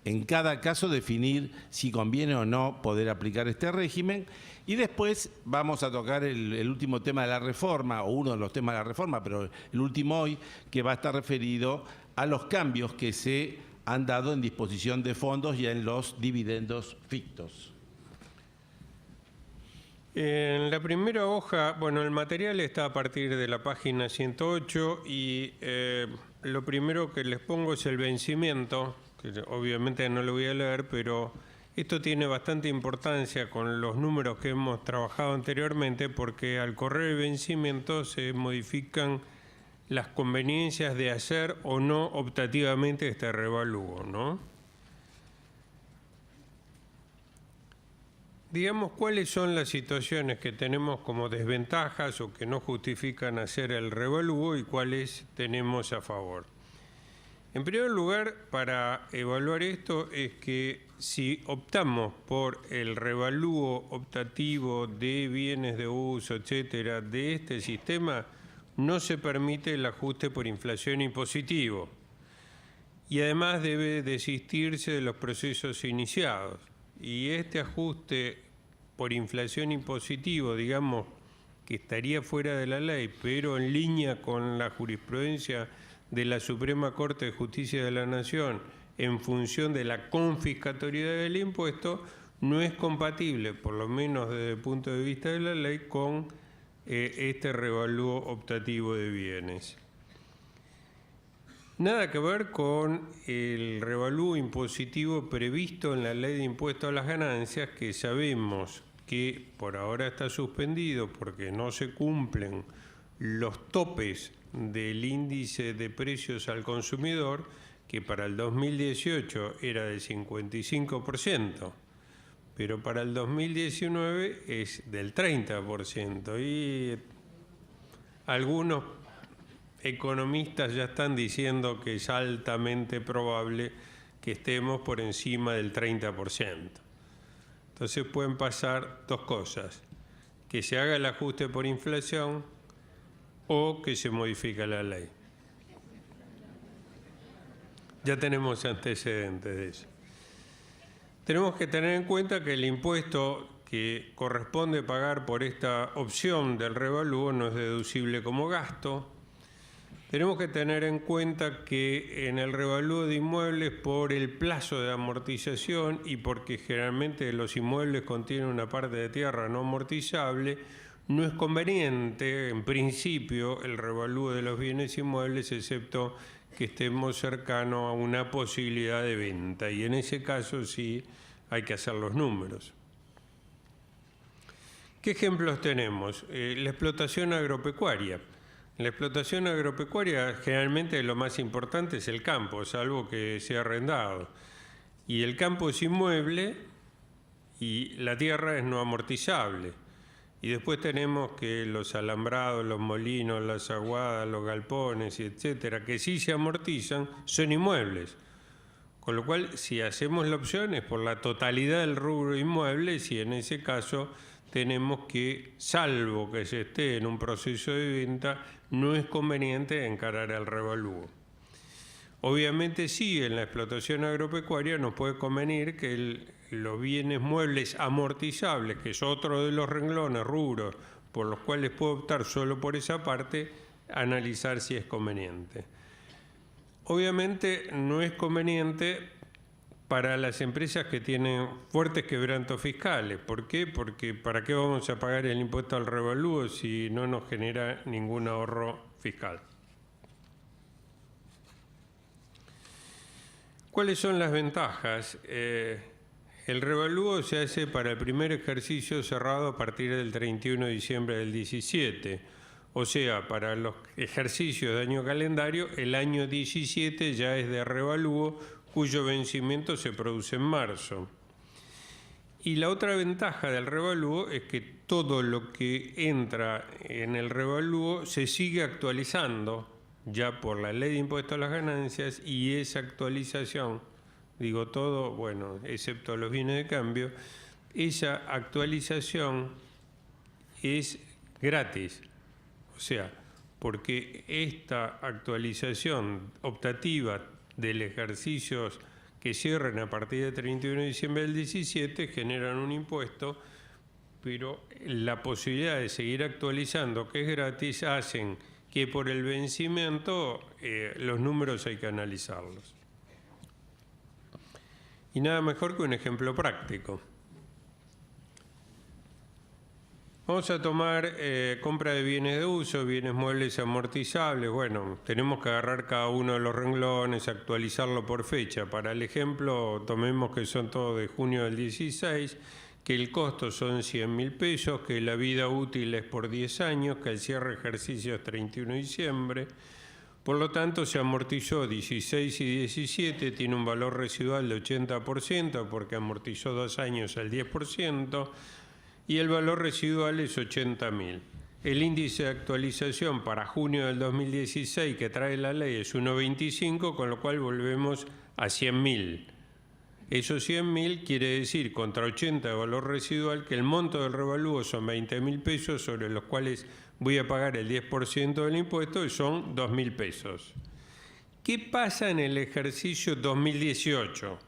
En cada caso definir si conviene o no poder aplicar este régimen. Y después vamos a tocar el último tema de la reforma, o uno de los temas de la reforma, pero el último hoy, que va a estar referido a los cambios que se han dado en disposición de fondos y en los dividendos fictos. En la primera hoja, bueno, el material está a partir de la página 108 y lo primero que les pongo es el vencimiento, que obviamente no lo voy a leer, pero esto tiene bastante importancia con los números que hemos trabajado anteriormente, porque al correr el vencimiento se modifican las conveniencias de hacer o no optativamente este revalúo, ¿no? Digamos, ¿cuáles son las situaciones que tenemos como desventajas o que no justifican hacer el revalúo y cuáles tenemos a favor? En primer lugar, para evaluar esto es que si optamos por el revalúo optativo de bienes de uso, etcétera, de este sistema, no se permite el ajuste por inflación impositivo y además debe desistirse de los procesos iniciados. Y este ajuste por inflación impositivo, digamos, que estaría fuera de la ley, pero en línea con la jurisprudencia de la Suprema Corte de Justicia de la Nación en función de la confiscatoriedad del impuesto, no es compatible, por lo menos desde el punto de vista de la ley, con este revalúo optativo de bienes. Nada que ver con el revalúo impositivo previsto en la Ley de Impuesto a las Ganancias, que sabemos que por ahora está suspendido porque no se cumplen los topes del índice de precios al consumidor, que para el 2018 era del 55%, pero para el 2019 es del 30%, y algunos economistas ya están diciendo que es altamente probable que estemos por encima del 30%. Entonces pueden pasar dos cosas: que se haga el ajuste por inflación o que se modifique la ley. Ya tenemos antecedentes de eso. Tenemos que tener en cuenta que el impuesto que corresponde pagar por esta opción del revalúo no es deducible como gasto. Tenemos que tener en cuenta que en el revalúo de inmuebles, por el plazo de amortización y porque generalmente los inmuebles contienen una parte de tierra no amortizable, no es conveniente, en principio, el revalúo de los bienes inmuebles, excepto que estemos cercanos a una posibilidad de venta. Y en ese caso sí hay que hacer los números. ¿Qué ejemplos tenemos? La explotación agropecuaria. En la explotación agropecuaria generalmente lo más importante es el campo, salvo que sea arrendado. Y el campo es inmueble y la tierra es no amortizable. Y después tenemos que los alambrados, los molinos, las aguadas, los galpones, etcétera, que sí se amortizan, son inmuebles. Con lo cual, si hacemos la opción es por la totalidad del rubro inmuebles, y en ese caso tenemos que, salvo que se esté en un proceso de venta, no es conveniente encarar el revalúo. Obviamente sí, en la explotación agropecuaria nos puede convenir que los bienes muebles amortizables, que es otro de los renglones, rubros, por los cuales puedo optar solo por esa parte, analizar si es conveniente. Obviamente no es conveniente para las empresas que tienen fuertes quebrantos fiscales. ¿Por qué? Porque ¿para qué vamos a pagar el impuesto al revalúo si no nos genera ningún ahorro fiscal? ¿Cuáles son las ventajas? El revalúo se hace para el primer ejercicio cerrado a partir del 31 de diciembre del 17. O sea, para los ejercicios de año calendario, el año 17 ya es de revalúo, cuyo vencimiento se produce en marzo. Y la otra ventaja del revalúo es que todo lo que entra en el revalúo se sigue actualizando ya por la ley de impuesto a las ganancias, y esa actualización, digo todo, bueno, excepto los bienes de cambio, esa actualización es gratis. O sea, porque esta actualización optativa del ejercicio que cierren a partir del 31 de diciembre del 17 generan un impuesto, pero la posibilidad de seguir actualizando, que es gratis, hacen que por el vencimiento los números hay que analizarlos. Y nada mejor que un ejemplo práctico. Vamos a tomar compra de bienes de uso, bienes muebles amortizables. Bueno, tenemos que agarrar cada uno de los renglones, actualizarlo por fecha. Para el ejemplo, tomemos que son todos de junio del 16, que el costo son 100.000 pesos, que la vida útil es por 10 años, que el cierre de ejercicio es 31 de diciembre. Por lo tanto, se amortizó 16 y 17, tiene un valor residual de 80% porque amortizó 2 años al 10%, y el valor residual es 80.000. El índice de actualización para junio del 2016 que trae la ley es 1,25, con lo cual volvemos a 100.000. Esos 100.000 quiere decir, contra 80 de valor residual, que el monto del revalúo son 20.000 pesos, sobre los cuales voy a pagar el 10% del impuesto, y son 2.000 pesos. ¿Qué pasa en el ejercicio 2018?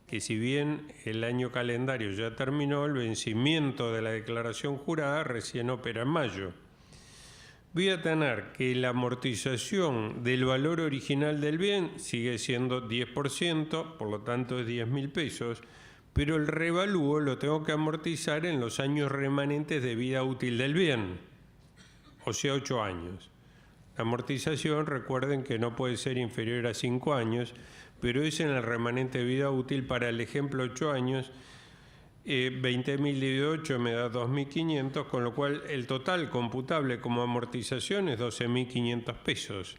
Que si bien el año calendario ya terminó, el vencimiento de la declaración jurada recién opera en mayo. Voy a tener que la amortización del valor original del bien sigue siendo 10%, por lo tanto es 10.000 pesos, pero el revalúo lo tengo que amortizar en los años remanentes de vida útil del bien, o sea, 8 años. La amortización, recuerden que no puede ser inferior a 5 años, pero es en el remanente de vida útil. Para el ejemplo 8 años, 20.000 dividido 8 me da 2.500, con lo cual el total computable como amortización es 12.500 pesos,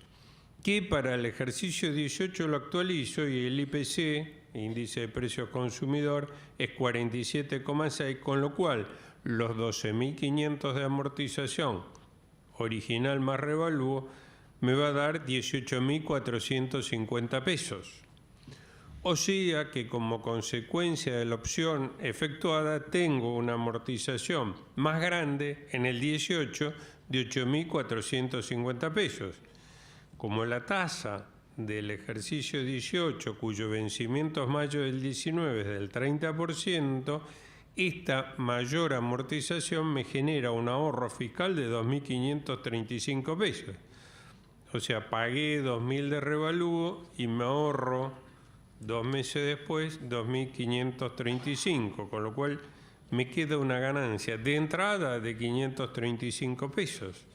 que para el ejercicio 18 lo actualizo y el IPC, índice de precios consumidor, es 47,6, con lo cual los 12.500 de amortización original más revalúo me va a dar 18.450 pesos. O sea que como consecuencia de la opción efectuada tengo una amortización más grande en el 18 de 8.450 pesos. Como la tasa del ejercicio 18, cuyo vencimiento es mayo del 19, es del 30%, esta mayor amortización me genera un ahorro fiscal de 2.535 pesos. O sea, pagué 2.000 de revalúo y me ahorro 2 meses después 2.535, con lo cual me queda una ganancia de entrada de 535 pesos.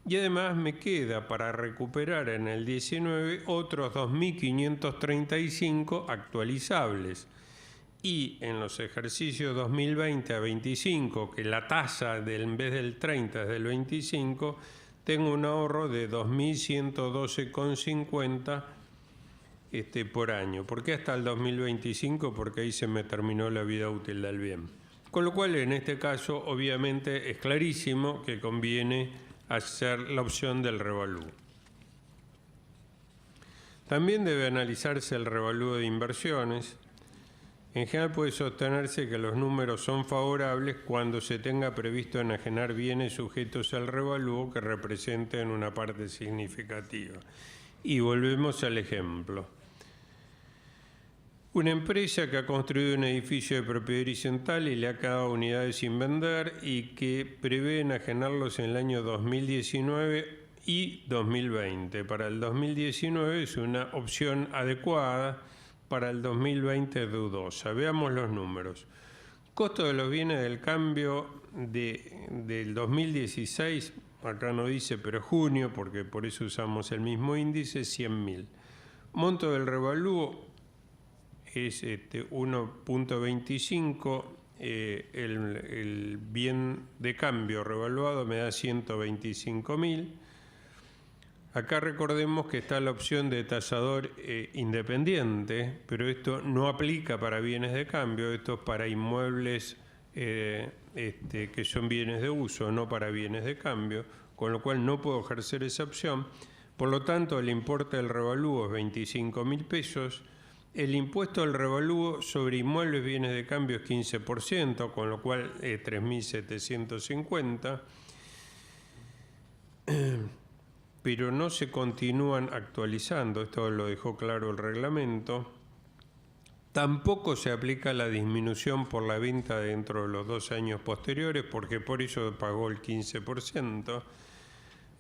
Y además me queda para recuperar en el 19 otros 2.535 actualizables. Y en los ejercicios 2020 a 25, que la tasa en vez del 30 es del 25, tengo un ahorro de 2.112,50 por año. ¿Por qué hasta el 2025? Porque ahí se me terminó la vida útil del bien. Con lo cual, en este caso, obviamente es clarísimo que conviene hacer la opción del revalúo. También debe analizarse el revalúo de inversiones. En general puede sostenerse que los números son favorables cuando se tenga previsto enajenar bienes sujetos al revalúo que representen una parte significativa. Y volvemos al ejemplo. Una empresa que ha construido un edificio de propiedad horizontal y le ha quedado unidades sin vender y que prevé enajenarlos en el año 2019 y 2020. Para el 2019 es una opción adecuada para el 2020 es dudosa. Veamos los números. Costo de los bienes del cambio del 2016, acá no dice, pero junio, porque por eso usamos el mismo índice, 100.000. Monto del revalúo es 1.25, el bien de cambio revaluado me da 125.000. Acá recordemos que está la opción de tasador independiente, pero esto no aplica para bienes de cambio, esto es para inmuebles que son bienes de uso, no para bienes de cambio, con lo cual no puedo ejercer esa opción. Por lo tanto, el importe del revalúo es 25.000 pesos. El impuesto del revalúo sobre inmuebles bienes de cambio es 15%, con lo cual 3.750. Pero no se continúan actualizando, esto lo dejó claro el reglamento. Tampoco se aplica la disminución por la venta dentro de los 2 años posteriores, porque por eso pagó el 15%.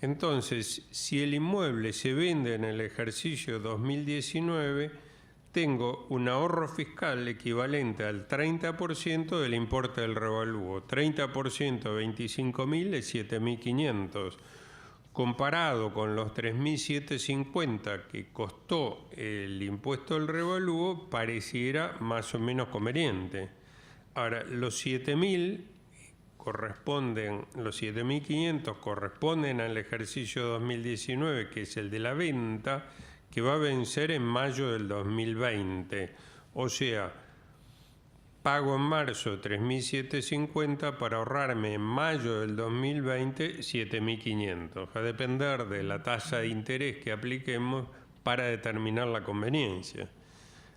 Entonces, si el inmueble se vende en el ejercicio 2019, tengo un ahorro fiscal equivalente al 30% del importe del revalúo. 30% de 25.000 es 7.500. Comparado con los 3.750 que costó el impuesto del revalúo, pareciera más o menos conveniente. Ahora, los 7.500 corresponden al ejercicio 2019, que es el de la venta, que va a vencer en mayo del 2020. O sea, pago en marzo 3.750 para ahorrarme en mayo del 2020 7.500. Va a depender de la tasa de interés que apliquemos para determinar la conveniencia.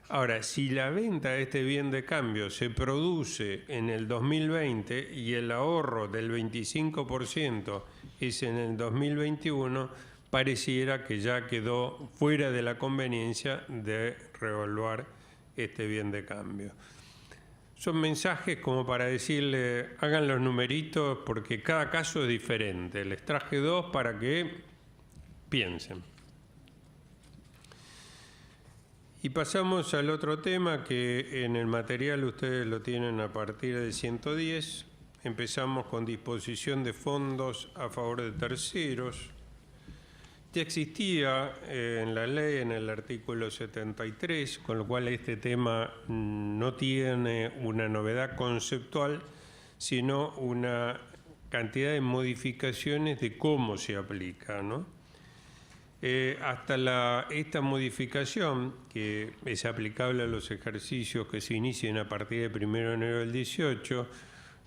Ahora, si la venta de este bien de cambio se produce en el 2020 y el ahorro del 25% es en el 2021, pareciera que ya quedó fuera de la conveniencia de revaluar este bien de cambio. Son mensajes como para decirle, hagan los numeritos porque cada caso es diferente. Les traje 2 para que piensen. Y pasamos al otro tema que en el material ustedes lo tienen a partir de 110. Empezamos con disposición de fondos a favor de terceros. Ya existía en la ley, en el artículo 73, con lo cual este tema no tiene una novedad conceptual, sino una cantidad de modificaciones de cómo se aplica, ¿no? Esta modificación, que es aplicable a los ejercicios que se inician a partir del 1 de enero del 18,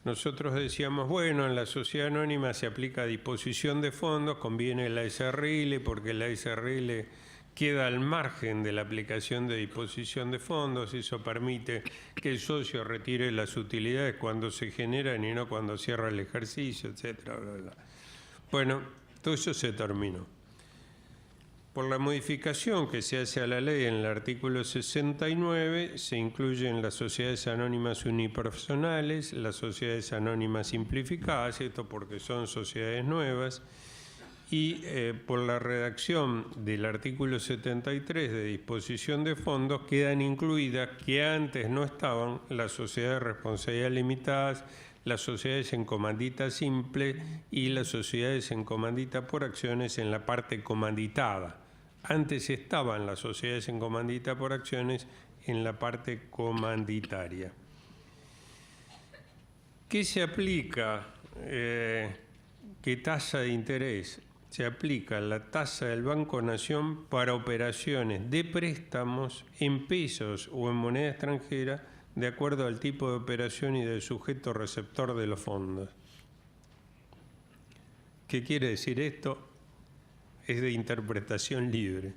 nosotros decíamos, bueno, en la sociedad anónima se aplica disposición de fondos, conviene la SRL porque la SRL queda al margen de la aplicación de disposición de fondos, eso permite que el socio retire las utilidades cuando se generan y no cuando cierra el ejercicio, etcétera, bla, bla. Bueno, todo eso se terminó. Por la modificación que se hace a la ley en el artículo 69, se incluyen las sociedades anónimas unipersonales, las sociedades anónimas simplificadas, esto porque son sociedades nuevas, y por la redacción del artículo 73 de disposición de fondos quedan incluidas, que antes no estaban, las sociedades de responsabilidad limitadas, las sociedades en comandita simple y las sociedades en comandita por acciones en la parte comanditada. Antes estaban las sociedades en comandita por acciones en la parte comanditaria. ¿Qué se aplica? ¿Qué tasa de interés? Se aplica la tasa del Banco Nación para operaciones de préstamos en pesos o en moneda extranjera de acuerdo al tipo de operación y del sujeto receptor de los fondos. ¿Qué quiere decir esto? Es de interpretación libre.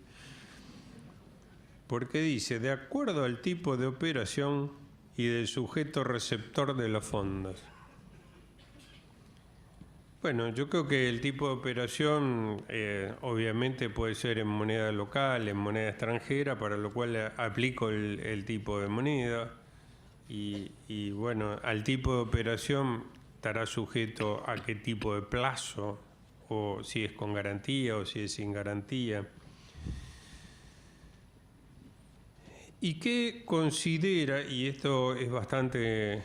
Porque dice, de acuerdo al tipo de operación y del sujeto receptor de los fondos. Bueno, yo creo que el tipo de operación obviamente puede ser en moneda local, en moneda extranjera, para lo cual aplico el tipo de moneda. Y bueno, al tipo de operación estará sujeto a qué tipo de plazo, o si es con garantía o si es sin garantía. ¿Y qué considera, y esto es bastante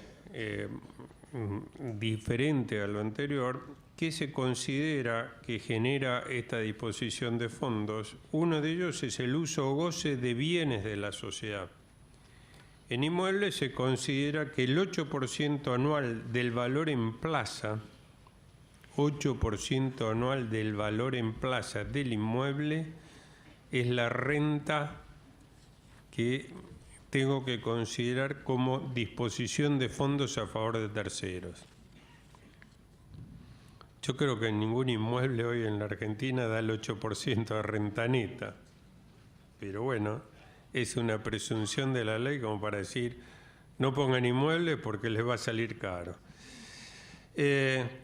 diferente a lo anterior, qué se considera que genera esta disposición de fondos? Uno de ellos es el uso o goce de bienes de la sociedad. En inmuebles se considera que el 8% anual del valor en plaza, 8% anual del valor en plaza del inmueble, es la renta que tengo que considerar como disposición de fondos a favor de terceros. Yo creo que ningún inmueble hoy en la Argentina da el 8% de renta neta, pero bueno, es una presunción de la ley como para decir, no pongan inmuebles porque les va a salir caro.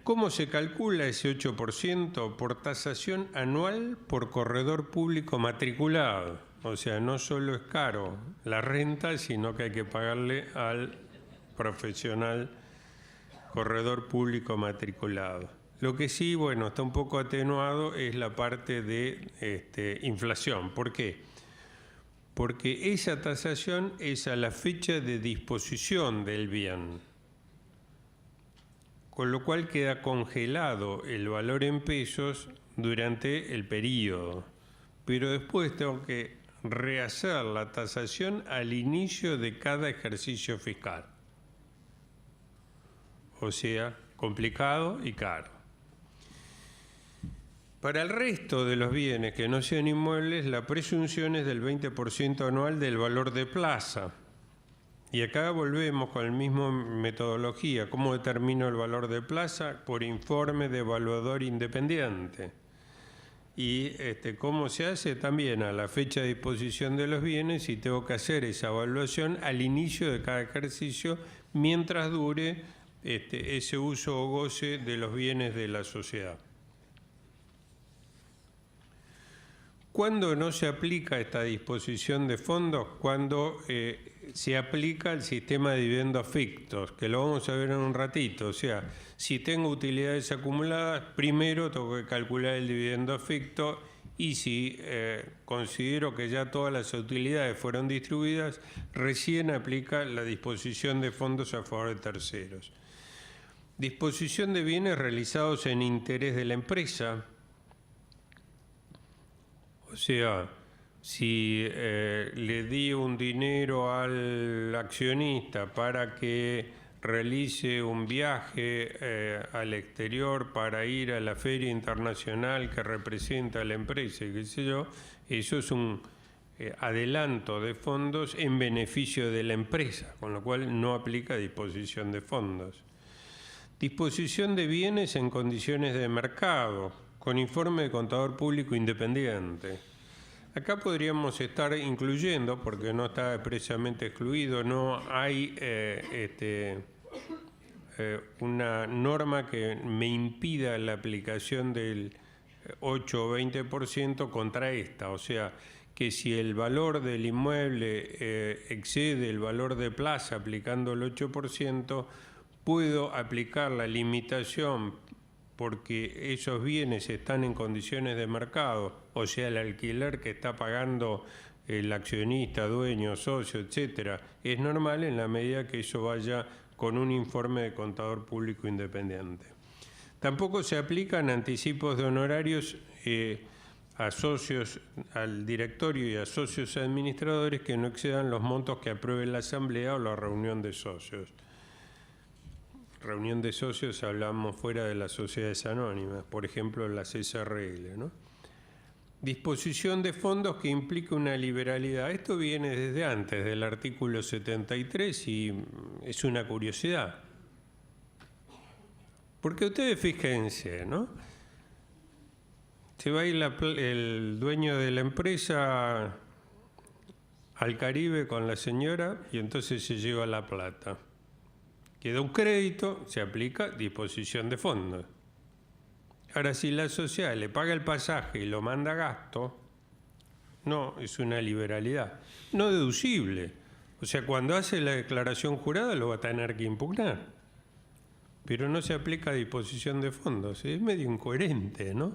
¿Cómo se calcula ese 8%? Por tasación anual por corredor público matriculado. O sea, no solo es caro la renta, sino que hay que pagarle al profesional corredor público matriculado. Lo que sí, bueno, está un poco atenuado es la parte de inflación. ¿Por qué? Porque esa tasación es a la fecha de disposición del bien, con lo cual queda congelado el valor en pesos durante el periodo, pero después tengo que rehacer la tasación al inicio de cada ejercicio fiscal. O sea, complicado y caro. Para el resto de los bienes que no sean inmuebles, la presunción es del 20% anual del valor de plaza. Y acá volvemos con la misma metodología. ¿Cómo determino el valor de plaza? Por informe de evaluador independiente. Y cómo se hace también a la fecha de disposición de los bienes, y tengo que hacer esa evaluación al inicio de cada ejercicio mientras dure ese uso o goce de los bienes de la sociedad. ¿Cuándo no se aplica esta disposición de fondos? Cuando se aplica el sistema de dividendos fictos, que lo vamos a ver en un ratito. O sea, si tengo utilidades acumuladas, primero tengo que calcular el dividendo ficto, y si considero que ya todas las utilidades fueron distribuidas, recién aplica la disposición de fondos a favor de terceros. Disposición de bienes realizados en interés de la empresa. O sea, si le di un dinero al accionista para que realice un viaje al exterior para ir a la feria internacional que representa a la empresa, qué sé yo, eso es un adelanto de fondos en beneficio de la empresa, con lo cual no aplica disposición de fondos. Disposición de bienes en condiciones de mercado, con informe de contador público independiente. Acá podríamos estar incluyendo, porque no está expresamente excluido, no hay una norma que me impida la aplicación del 8 o 20% contra esta. O sea, que si el valor del inmueble excede el valor de plaza aplicando el 8%, puedo aplicar la limitación porque esos bienes están en condiciones de mercado, o sea, el alquiler que está pagando el accionista, dueño, socio, etcétera, es normal en la medida que eso vaya con un informe de contador público independiente. Tampoco se aplican anticipos de honorarios a socios, al directorio y a socios administradores que no excedan los montos que apruebe la asamblea o la reunión de socios. Reunión de socios hablamos fuera de las sociedades anónimas, por ejemplo las SRL, ¿no? Disposición de fondos que implica una liberalidad. Esto viene desde antes del artículo 73 y es una curiosidad. Porque ustedes fíjense, ¿no? Se va a ir el dueño de la empresa al Caribe con la señora y entonces se lleva la plata. Queda un crédito, se aplica disposición de fondos. Ahora, si la sociedad le paga el pasaje y lo manda a gasto, no, es una liberalidad. No deducible. O sea, cuando hace la declaración jurada lo va a tener que impugnar. Pero no se aplica disposición de fondos. Es medio incoherente, ¿no?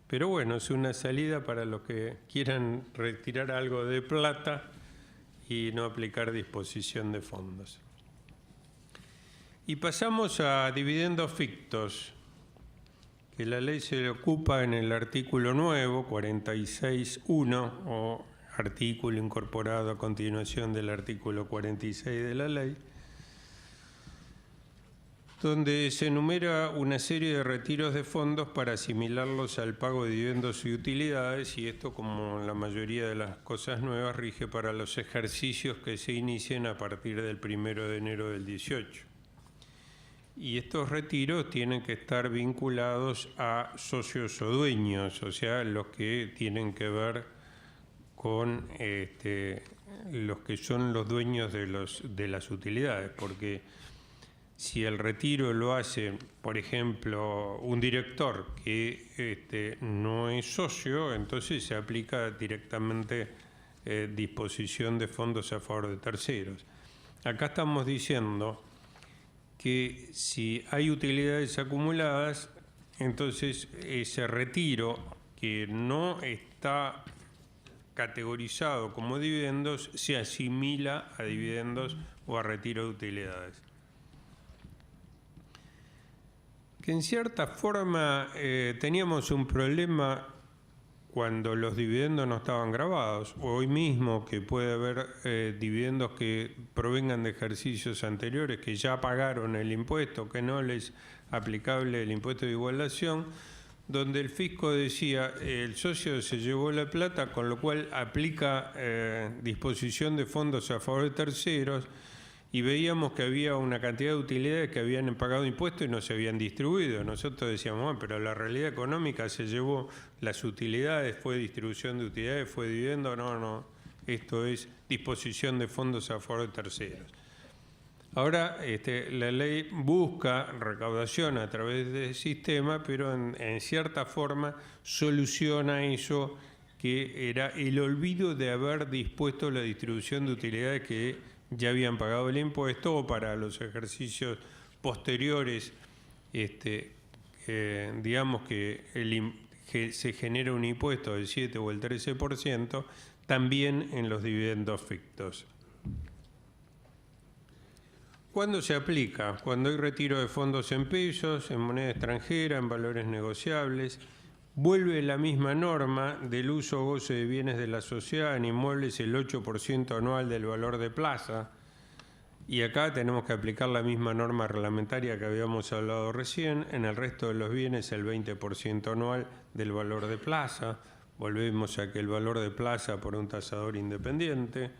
Pero bueno, es una salida para los que quieran retirar algo de plata y no aplicar disposición de fondos. Y pasamos a dividendos fictos, que la ley se le ocupa en el artículo nuevo, 46.1, o artículo incorporado a continuación del artículo 46 de la ley, donde se enumera una serie de retiros de fondos para asimilarlos al pago de dividendos y utilidades, y esto, como la mayoría de las cosas nuevas, rige para los ejercicios que se inicien a partir del 1 de enero del 18. Y estos retiros tienen que estar vinculados a socios o dueños, o sea, los que tienen que ver con los que son los dueños de las utilidades, porque si el retiro lo hace, por ejemplo, un director que no es socio, entonces se aplica directamente disposición de fondos a favor de terceros. Acá estamos diciendo que si hay utilidades acumuladas, entonces ese retiro que no está categorizado como dividendos se asimila a dividendos o a retiro de utilidades. Que en cierta forma teníamos un problema cuando los dividendos no estaban grabados, o hoy mismo que puede haber dividendos que provengan de ejercicios anteriores que ya pagaron el impuesto, que no les aplicable el impuesto de igualación, donde el fisco decía el socio se llevó la plata, con lo cual aplica disposición de fondos a favor de terceros, y veíamos que había una cantidad de utilidades que habían pagado impuestos y no se habían distribuido. Nosotros decíamos, bueno, pero la realidad económica se llevó las utilidades, fue distribución de utilidades, fue dividendo, no, esto es disposición de fondos a favor de terceros. Ahora la ley busca recaudación a través del sistema, pero en cierta forma soluciona eso que era el olvido de haber dispuesto la distribución de utilidades que ya habían pagado el impuesto, o para los ejercicios posteriores, digamos que se genera un impuesto del 7 o el 13%, también en los dividendos fictos. ¿Cuándo se aplica? Cuando hay retiro de fondos en pesos, en moneda extranjera, en valores negociables. Vuelve la misma norma del uso o goce de bienes de la sociedad en inmuebles, el 8% anual del valor de plaza. Y acá tenemos que aplicar la misma norma reglamentaria que habíamos hablado recién. En el resto de los bienes, el 20% anual del valor de plaza. Volvemos a que el valor de plaza por un tasador independiente.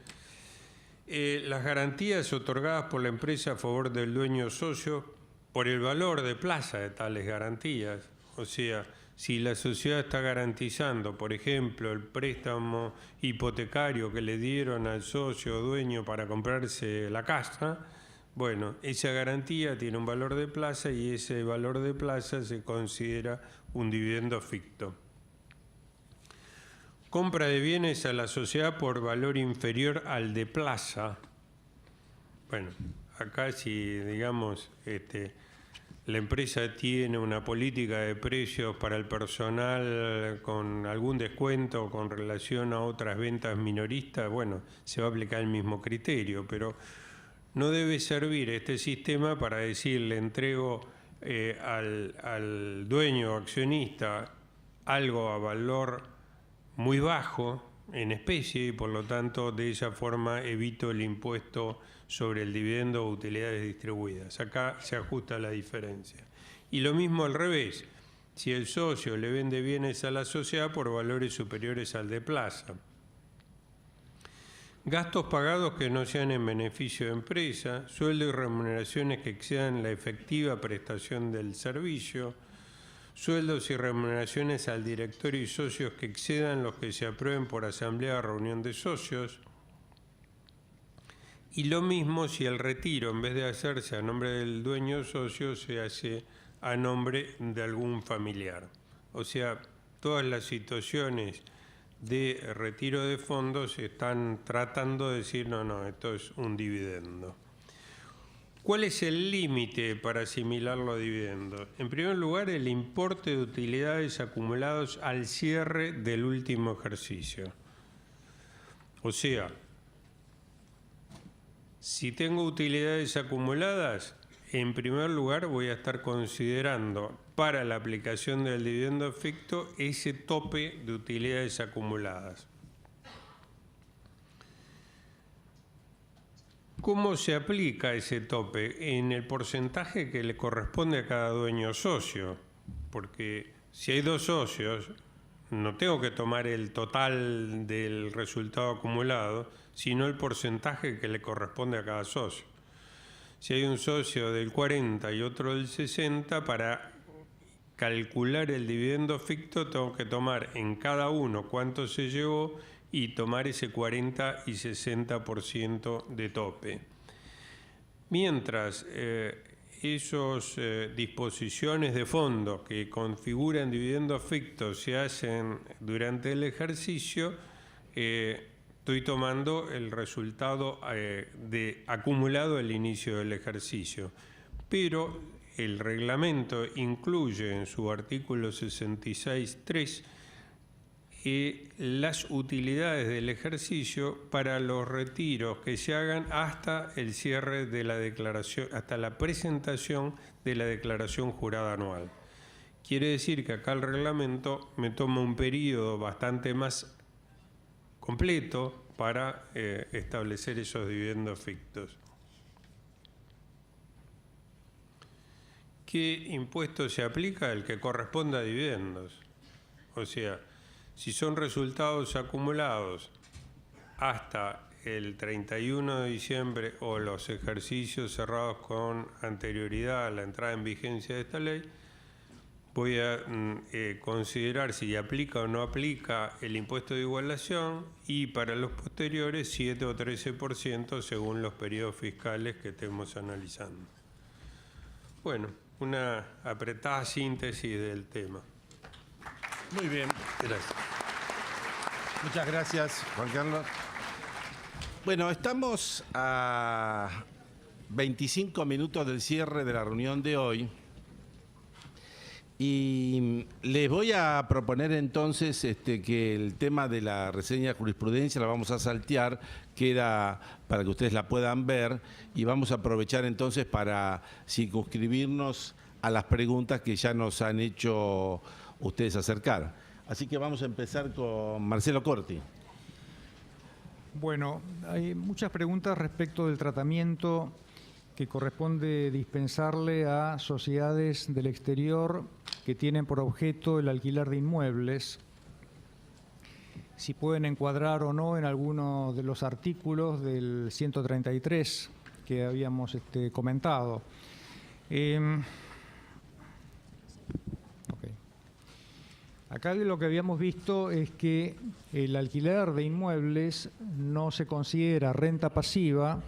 Las garantías otorgadas por la empresa a favor del dueño socio por el valor de plaza de tales garantías. O sea, si la sociedad está garantizando, por ejemplo, el préstamo hipotecario que le dieron al socio o dueño para comprarse la casa, bueno, esa garantía tiene un valor de plaza y ese valor de plaza se considera un dividendo ficto. Compra de bienes a la sociedad por valor inferior al de plaza. Bueno, acá si, digamos, la empresa tiene una política de precios para el personal con algún descuento con relación a otras ventas minoristas, bueno, se va a aplicar el mismo criterio, pero no debe servir este sistema para decir, le entrego al dueño o accionista algo a valor muy bajo en especie y por lo tanto de esa forma evito el impuesto sobre el dividendo o utilidades distribuidas. Acá se ajusta la diferencia. Y lo mismo al revés, si el socio le vende bienes a la sociedad por valores superiores al de plaza. Gastos pagados que no sean en beneficio de empresa, sueldos y remuneraciones que excedan la efectiva prestación del servicio, sueldos y remuneraciones al directorio y socios que excedan los que se aprueben por asamblea o reunión de socios. Y lo mismo si el retiro, en vez de hacerse a nombre del dueño socio, se hace a nombre de algún familiar. O sea, todas las situaciones de retiro de fondos están tratando de decir, no, esto es un dividendo. ¿Cuál es el límite para asimilarlo a dividendos? En primer lugar, el importe de utilidades acumulados al cierre del último ejercicio. O sea, Si tengo utilidades acumuladas, en primer lugar voy a estar considerando para la aplicación del dividendo ficto ese tope de utilidades acumuladas. ¿Cómo se aplica ese tope? En el porcentaje que le corresponde a cada dueño socio, porque si hay dos socios, no tengo que tomar el total del resultado acumulado, sino el porcentaje que le corresponde a cada socio. Si hay un socio del 40 y otro del 60, para calcular el dividendo ficto tengo que tomar en cada uno cuánto se llevó y tomar ese 40 y 60% de tope. Mientras esas disposiciones de fondo que configuran dividendos fictos se hacen durante el ejercicio, estoy tomando el resultado acumulado al inicio del ejercicio. Pero el reglamento incluye en su artículo 66.3 las utilidades del ejercicio para los retiros que se hagan hasta el cierre de la declaración, hasta la presentación de la declaración jurada anual. Quiere decir que acá el reglamento me toma un periodo bastante más completo para establecer esos dividendos fictos. ¿Qué impuesto se aplica? El que corresponda a dividendos. O sea, si son resultados acumulados hasta el 31 de diciembre o los ejercicios cerrados con anterioridad a la entrada en vigencia de esta ley, voy a considerar si aplica o no aplica el impuesto de igualación, y para los posteriores 7 o 13% según los periodos fiscales que estemos analizando. Bueno, una apretada síntesis del tema. Muy bien. Gracias. Muchas gracias, Juan Carlos. Bueno, estamos a 25 minutos del cierre de la reunión de hoy y les voy a proponer entonces que el tema de la reseña de jurisprudencia la vamos a saltear, queda para que ustedes la puedan ver, y vamos a aprovechar entonces para circunscribirnos a las preguntas que ya nos han hecho ustedes acercar. Así que vamos a empezar con Marcelo Corti. Bueno, hay muchas preguntas respecto del tratamiento que corresponde dispensarle a sociedades del exterior que tienen por objeto el alquiler de inmuebles, si pueden encuadrar o no en alguno de los artículos del 133 que habíamos comentado. Acá lo que habíamos visto es que el alquiler de inmuebles no se considera renta pasiva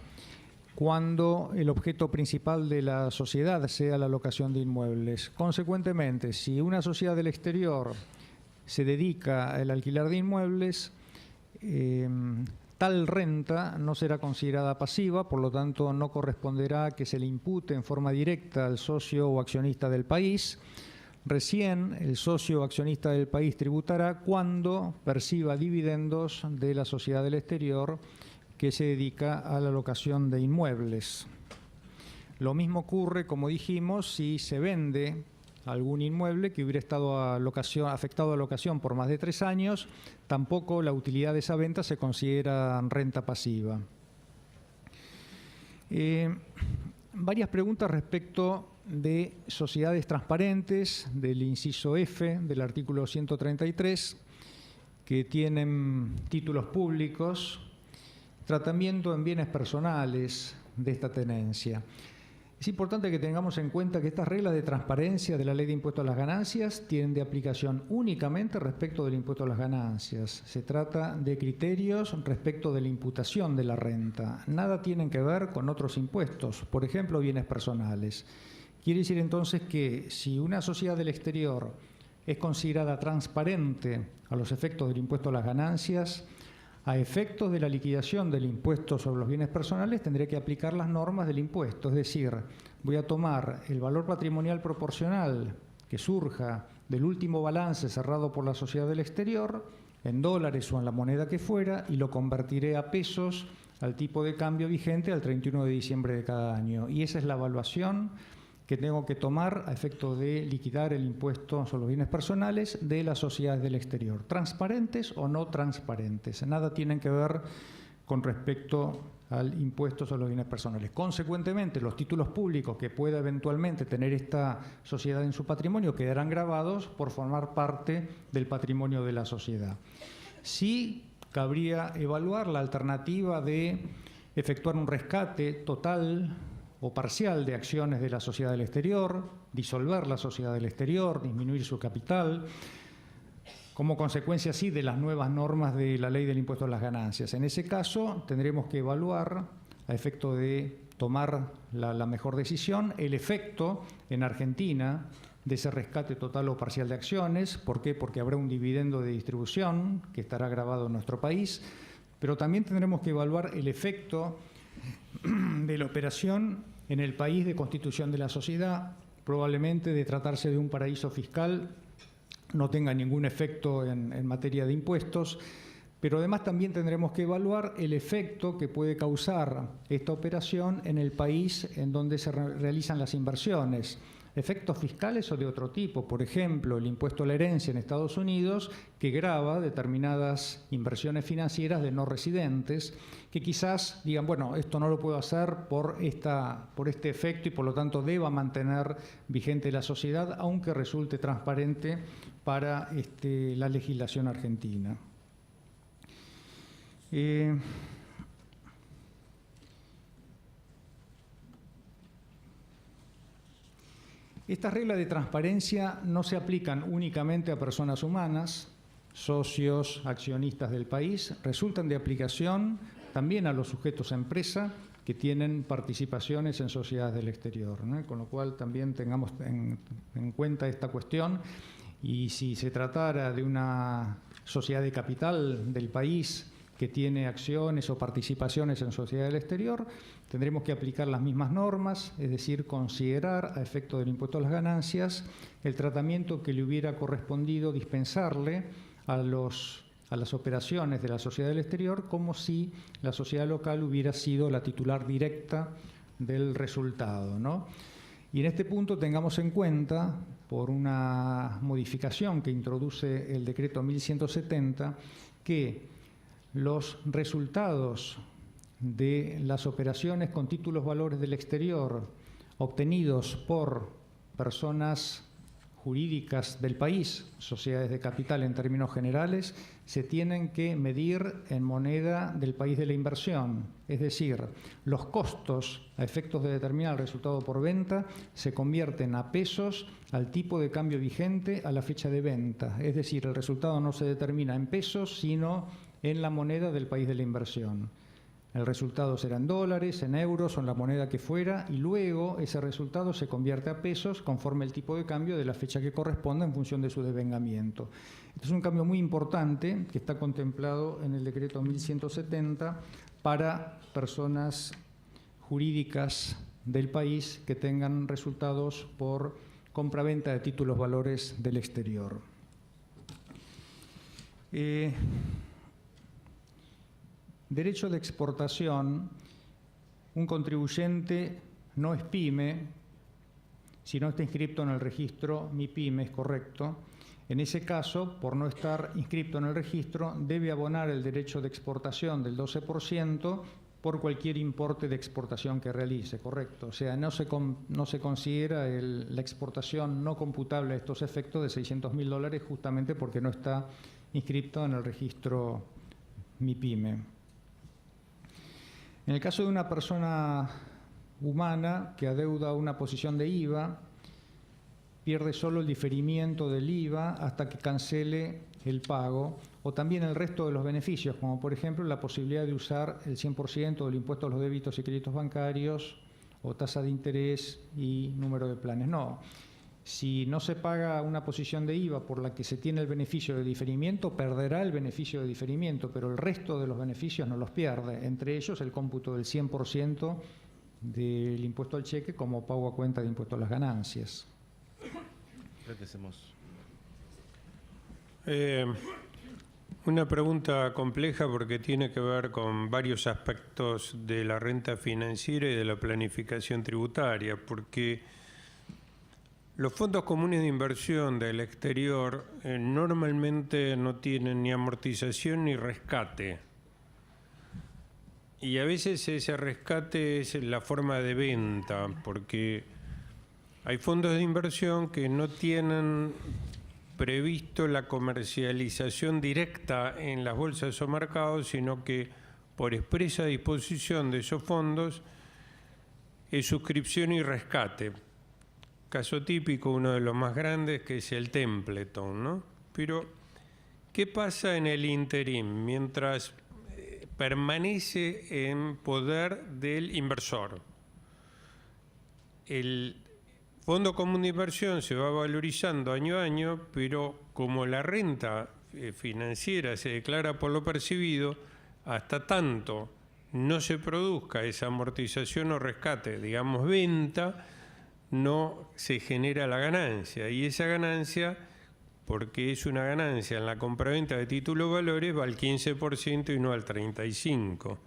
cuando el objeto principal de la sociedad sea la locación de inmuebles. Consecuentemente, si una sociedad del exterior se dedica al alquiler de inmuebles, tal renta no será considerada pasiva, por lo tanto no corresponderá que se le impute en forma directa al socio o accionista del país. Recién el socio o accionista del país tributará cuando perciba dividendos de la sociedad del exterior que se dedica a la locación de inmuebles. Lo mismo ocurre, como dijimos, si se vende algún inmueble que hubiera estado afectado a locación por más de 3 años, tampoco la utilidad de esa venta se considera renta pasiva. Varias preguntas respecto de sociedades transparentes, del inciso F del artículo 133, que tienen títulos públicos, tratamiento en bienes personales de esta tenencia. Es importante que tengamos en cuenta que estas reglas de transparencia de la Ley de Impuesto a las Ganancias tienen de aplicación únicamente respecto del impuesto a las ganancias. Se trata de criterios respecto de la imputación de la renta. Nada tienen que ver con otros impuestos, por ejemplo, bienes personales. Quiere decir entonces que si una sociedad del exterior es considerada transparente a los efectos del impuesto a las ganancias, a efectos de la liquidación del impuesto sobre los bienes personales tendría que aplicar las normas del impuesto, es decir, voy a tomar el valor patrimonial proporcional que surja del último balance cerrado por la sociedad del exterior, en dólares o en la moneda que fuera, y lo convertiré a pesos al tipo de cambio vigente al 31 de diciembre de cada año. Y esa es la evaluación que tengo que tomar a efecto de liquidar el impuesto sobre los bienes personales de las sociedades del exterior. ¿Transparentes o no transparentes? Nada tienen que ver con respecto al impuesto sobre los bienes personales. Consecuentemente, los títulos públicos que pueda eventualmente tener esta sociedad en su patrimonio quedarán grabados por formar parte del patrimonio de la sociedad. Sí cabría evaluar la alternativa de efectuar un rescate total o parcial de acciones de la sociedad del exterior, disolver la sociedad del exterior, disminuir su capital, como consecuencia, sí, de las nuevas normas de la ley del impuesto a las ganancias. En ese caso, tendremos que evaluar, a efecto de tomar la mejor decisión, el efecto en Argentina de ese rescate total o parcial de acciones. ¿Por qué? Porque habrá un dividendo de distribución que estará grabado en nuestro país, pero también tendremos que evaluar el efecto de la operación en el país de constitución de la sociedad. Probablemente, de tratarse de un paraíso fiscal, no tenga ningún efecto en materia de impuestos, pero además también tendremos que evaluar el efecto que puede causar esta operación en el país en donde se realizan las inversiones. Efectos fiscales o de otro tipo, por ejemplo, el impuesto a la herencia en Estados Unidos, que grava determinadas inversiones financieras de no residentes, que quizás digan, bueno, esto no lo puedo hacer por este efecto y por lo tanto deba mantener vigente la sociedad, aunque resulte transparente para la legislación argentina. Estas reglas de transparencia no se aplican únicamente a personas humanas, socios, accionistas del país, resultan de aplicación también a los sujetos empresa que tienen participaciones en sociedades del exterior, ¿no? Con lo cual también tengamos en cuenta esta cuestión, y si se tratara de una sociedad de capital del país que tiene acciones o participaciones en sociedad del exterior, tendremos que aplicar las mismas normas, es decir, considerar a efecto del impuesto a las ganancias el tratamiento que le hubiera correspondido dispensarle a las operaciones de la sociedad del exterior, como si la sociedad local hubiera sido la titular directa del resultado, ¿no? Y en este punto tengamos en cuenta, por una modificación que introduce el decreto 1170, que los resultados de las operaciones con títulos valores del exterior obtenidos por personas jurídicas del país, sociedades de capital en términos generales, se tienen que medir en moneda del país de la inversión. Es decir, los costos a efectos de determinar el resultado por venta se convierten a pesos al tipo de cambio vigente a la fecha de venta. Es decir, el resultado no se determina en pesos, sino en la moneda del país de la inversión. El resultado será en dólares, en euros o en la moneda que fuera, y luego ese resultado se convierte a pesos conforme el tipo de cambio de la fecha que corresponda en función de su devengamiento. Este es un cambio muy importante que está contemplado en el decreto 1170 para personas jurídicas del país que tengan resultados por compra-venta de títulos valores del exterior. Derecho de exportación: un contribuyente no es pyme si no está inscripto en el registro MIPYME, es correcto. En ese caso, por no estar inscripto en el registro, debe abonar el derecho de exportación del 12% por cualquier importe de exportación que realice, correcto. O sea, no se considera la exportación no computable a estos efectos de $600.000 justamente porque no está inscripto en el registro MIPYME. En el caso de una persona humana que adeuda una posición de IVA, pierde solo el diferimiento del IVA hasta que cancele el pago, o también el resto de los beneficios, como por ejemplo la posibilidad de usar el 100% del impuesto a los débitos y créditos bancarios, o tasa de interés y número de planes. No. Si no se paga una posición de IVA por la que se tiene el beneficio de diferimiento, perderá el beneficio de diferimiento, pero el resto de los beneficios no los pierde, entre ellos el cómputo del 100% del impuesto al cheque como pago a cuenta de impuesto a las ganancias. Una pregunta compleja porque tiene que ver con varios aspectos de la renta financiera y de la planificación tributaria, porque los fondos comunes de inversión del exterior normalmente no tienen ni amortización ni rescate. Y a veces ese rescate es la forma de venta, porque hay fondos de inversión que no tienen previsto la comercialización directa en las bolsas o mercados, sino que por expresa disposición de esos fondos es suscripción y rescate. Caso típico, uno de los más grandes, que es el Templeton, ¿no? Pero, ¿qué pasa en el interín mientras permanece en poder del inversor? El Fondo Común de Inversión se va valorizando año a año, pero como la renta financiera se declara por lo percibido, hasta tanto no se produzca esa amortización o rescate, digamos venta, no se genera la ganancia. Y esa ganancia, porque es una ganancia en la compraventa de títulos valores, va al 15% y no al 35%.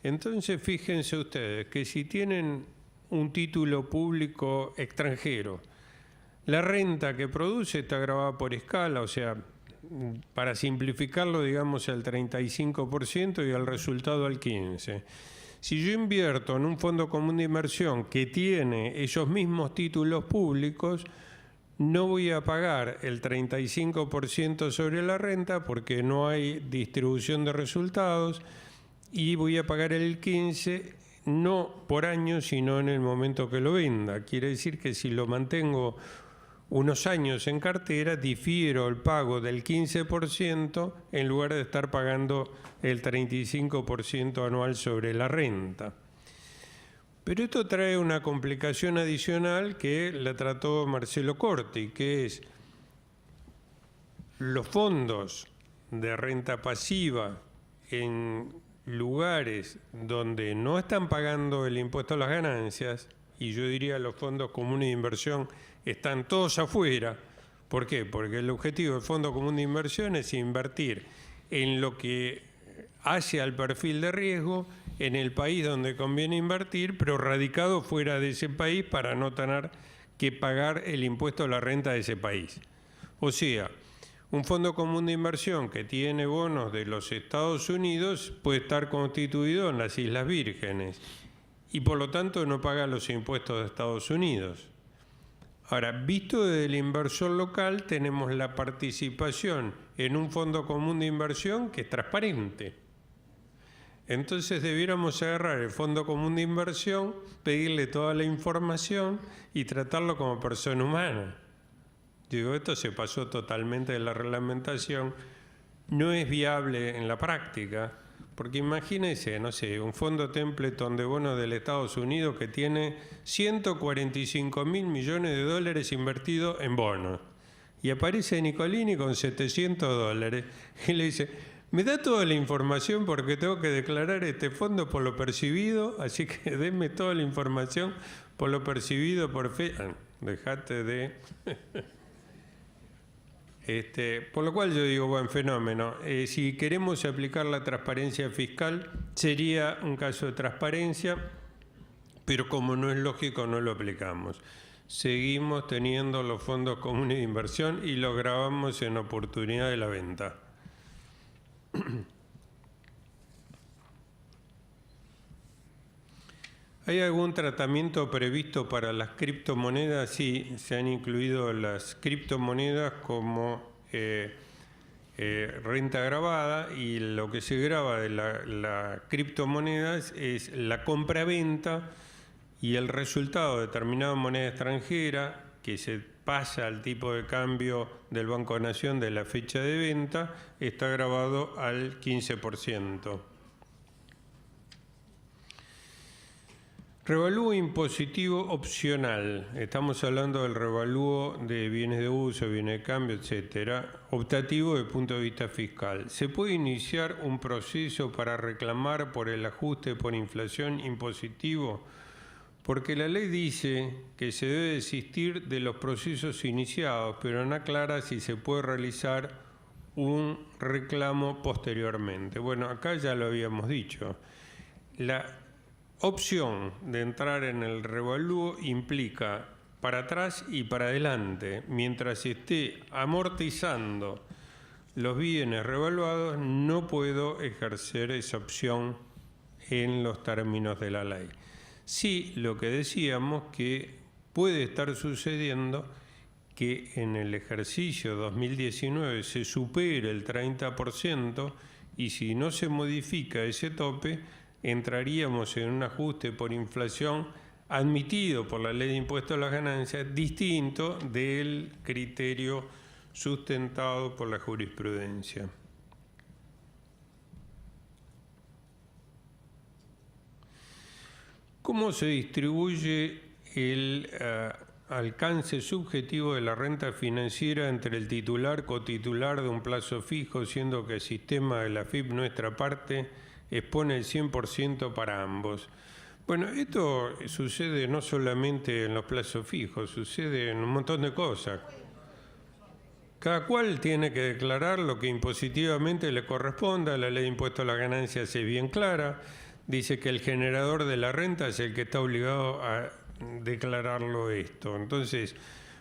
Entonces, fíjense ustedes que si tienen un título público extranjero, la renta que produce está grabada por escala, o sea, para simplificarlo, digamos, al 35% y el resultado al 15%. Si yo invierto en un fondo común de inversión que tiene esos mismos títulos públicos, no voy a pagar el 35% sobre la renta porque no hay distribución de resultados y voy a pagar el 15%, no por año, sino en el momento que lo venda. Quiere decir que si lo mantengo unos años en cartera, difiero el pago del 15% en lugar de estar pagando el 35% anual sobre la renta. Pero esto trae una complicación adicional que la trató Marcelo Corti, que es los fondos de renta pasiva en lugares donde no están pagando el impuesto a las ganancias, y yo diría los fondos comunes de inversión están todos afuera. ¿Por qué? Porque el objetivo del Fondo Común de Inversión es invertir en lo que hace al perfil de riesgo en el país donde conviene invertir, pero radicado fuera de ese país para no tener que pagar el impuesto a la renta de ese país. O sea, un fondo común de inversión que tiene bonos de los Estados Unidos puede estar constituido en las Islas Vírgenes y por lo tanto no paga los impuestos de Estados Unidos. Ahora, visto desde el inversor local, tenemos la participación en un fondo común de inversión que es transparente. Entonces debiéramos agarrar el fondo común de inversión, pedirle toda la información y tratarlo como persona humana. Digo, esto se pasó totalmente de la reglamentación, no es viable en la práctica, porque imagínense, no sé, un fondo Templeton de bonos del Estados Unidos que tiene 145.000 millones de dólares invertidos en bonos, y aparece Nicolini con $700 y le dice: me da toda la información porque tengo que declarar este fondo por lo percibido, así que denme toda la información por lo percibido por fe. Dejate de... por lo cual yo digo, buen fenómeno. Si queremos aplicar la transparencia fiscal, sería un caso de transparencia, pero como no es lógico, no lo aplicamos. Seguimos teniendo los fondos comunes de inversión y los grabamos en oportunidad de la venta. ¿Hay algún tratamiento previsto para las criptomonedas? Sí, se han incluido las criptomonedas como renta grabada, y lo que se graba de la criptomonedas es la compra-venta y el resultado de determinada moneda extranjera que se pasa al tipo de cambio del Banco Nación de la fecha de venta, está grabado al 15%. Revalúo impositivo opcional. Estamos hablando del revalúo de bienes de uso, bienes de cambio, etcétera, optativo desde el punto de vista fiscal. ¿Se puede iniciar un proceso para reclamar por el ajuste por inflación impositivo? Porque la ley dice que se debe desistir de los procesos iniciados, pero no aclara si se puede realizar un reclamo posteriormente. Bueno, acá ya lo habíamos dicho. La opción de entrar en el revalúo implica para atrás y para adelante. Mientras esté amortizando los bienes revaluados, no puedo ejercer esa opción en los términos de la ley. Sí, lo que decíamos que puede estar sucediendo que en el ejercicio 2019 se supere el 30% y si no se modifica ese tope, entraríamos en un ajuste por inflación admitido por la Ley de Impuesto a las Ganancias, distinto del criterio sustentado por la jurisprudencia. ¿Cómo se distribuye el alcance subjetivo de la renta financiera entre el titular, cotitular de un plazo fijo, siendo que el sistema de la AFIP, nuestra parte, expone el 100% para ambos? Bueno, esto sucede no solamente en los plazos fijos, sucede en un montón de cosas. Cada cual tiene que declarar lo que impositivamente le corresponda. La Ley de Impuesto a las Ganancias es bien clara. Dice que el generador de la renta es el que está obligado a declararlo esto. Entonces,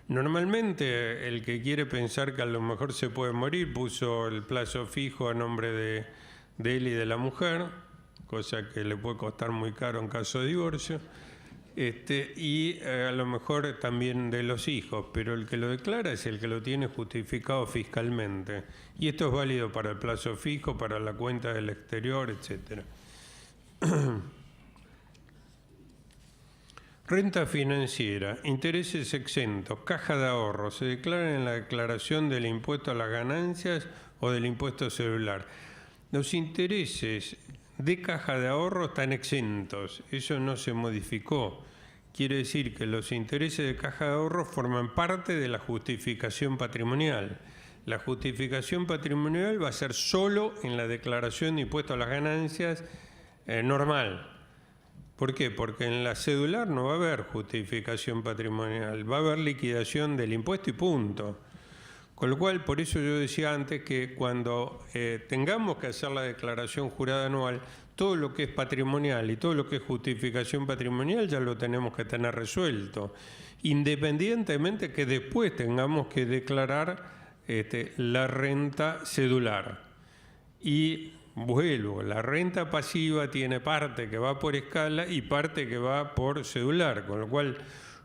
normalmente el que quiere pensar que a lo mejor se puede morir puso el plazo fijo a nombre de él y de la mujer, cosa que le puede costar muy caro en caso de divorcio, y a lo mejor también de los hijos, pero el que lo declara es el que lo tiene justificado fiscalmente. Y esto es válido para el plazo fijo, para la cuenta del exterior, etcétera. Renta financiera, intereses exentos, caja de ahorro, ¿se declaran en la declaración del impuesto a las ganancias o del impuesto celular? Los intereses de caja de ahorro están exentos, eso no se modificó. Quiere decir que los intereses de caja de ahorro forman parte de la justificación patrimonial. La justificación patrimonial va a ser solo en la declaración de impuesto a las ganancias normal. ¿Por qué? Porque en la cedular no va a haber justificación patrimonial, va a haber liquidación del impuesto y punto. Con lo cual, por eso yo decía antes que cuando tengamos que hacer la declaración jurada anual, todo lo que es patrimonial y todo lo que es justificación patrimonial ya lo tenemos que tener resuelto, independientemente que después tengamos que declarar la renta cedular. Y vuelvo, la renta pasiva tiene parte que va por escala y parte que va por cedular, con lo cual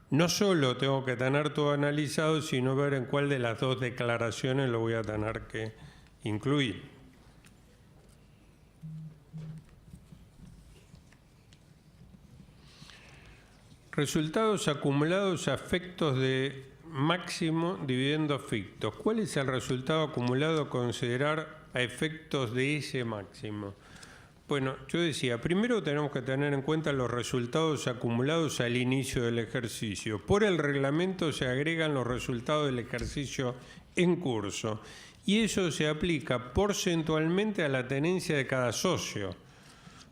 no solo tengo que tener todo analizado, sino ver en cuál de las dos declaraciones lo voy a tener que incluir. Resultados acumulados a efectos de máximo dividendo fictos. ¿Cuál es el resultado acumulado a considerar a efectos de ese máximo? Bueno, yo decía, primero tenemos que tener en cuenta los resultados acumulados al inicio del ejercicio. Por el reglamento se agregan los resultados del ejercicio en curso y eso se aplica porcentualmente a la tenencia de cada socio.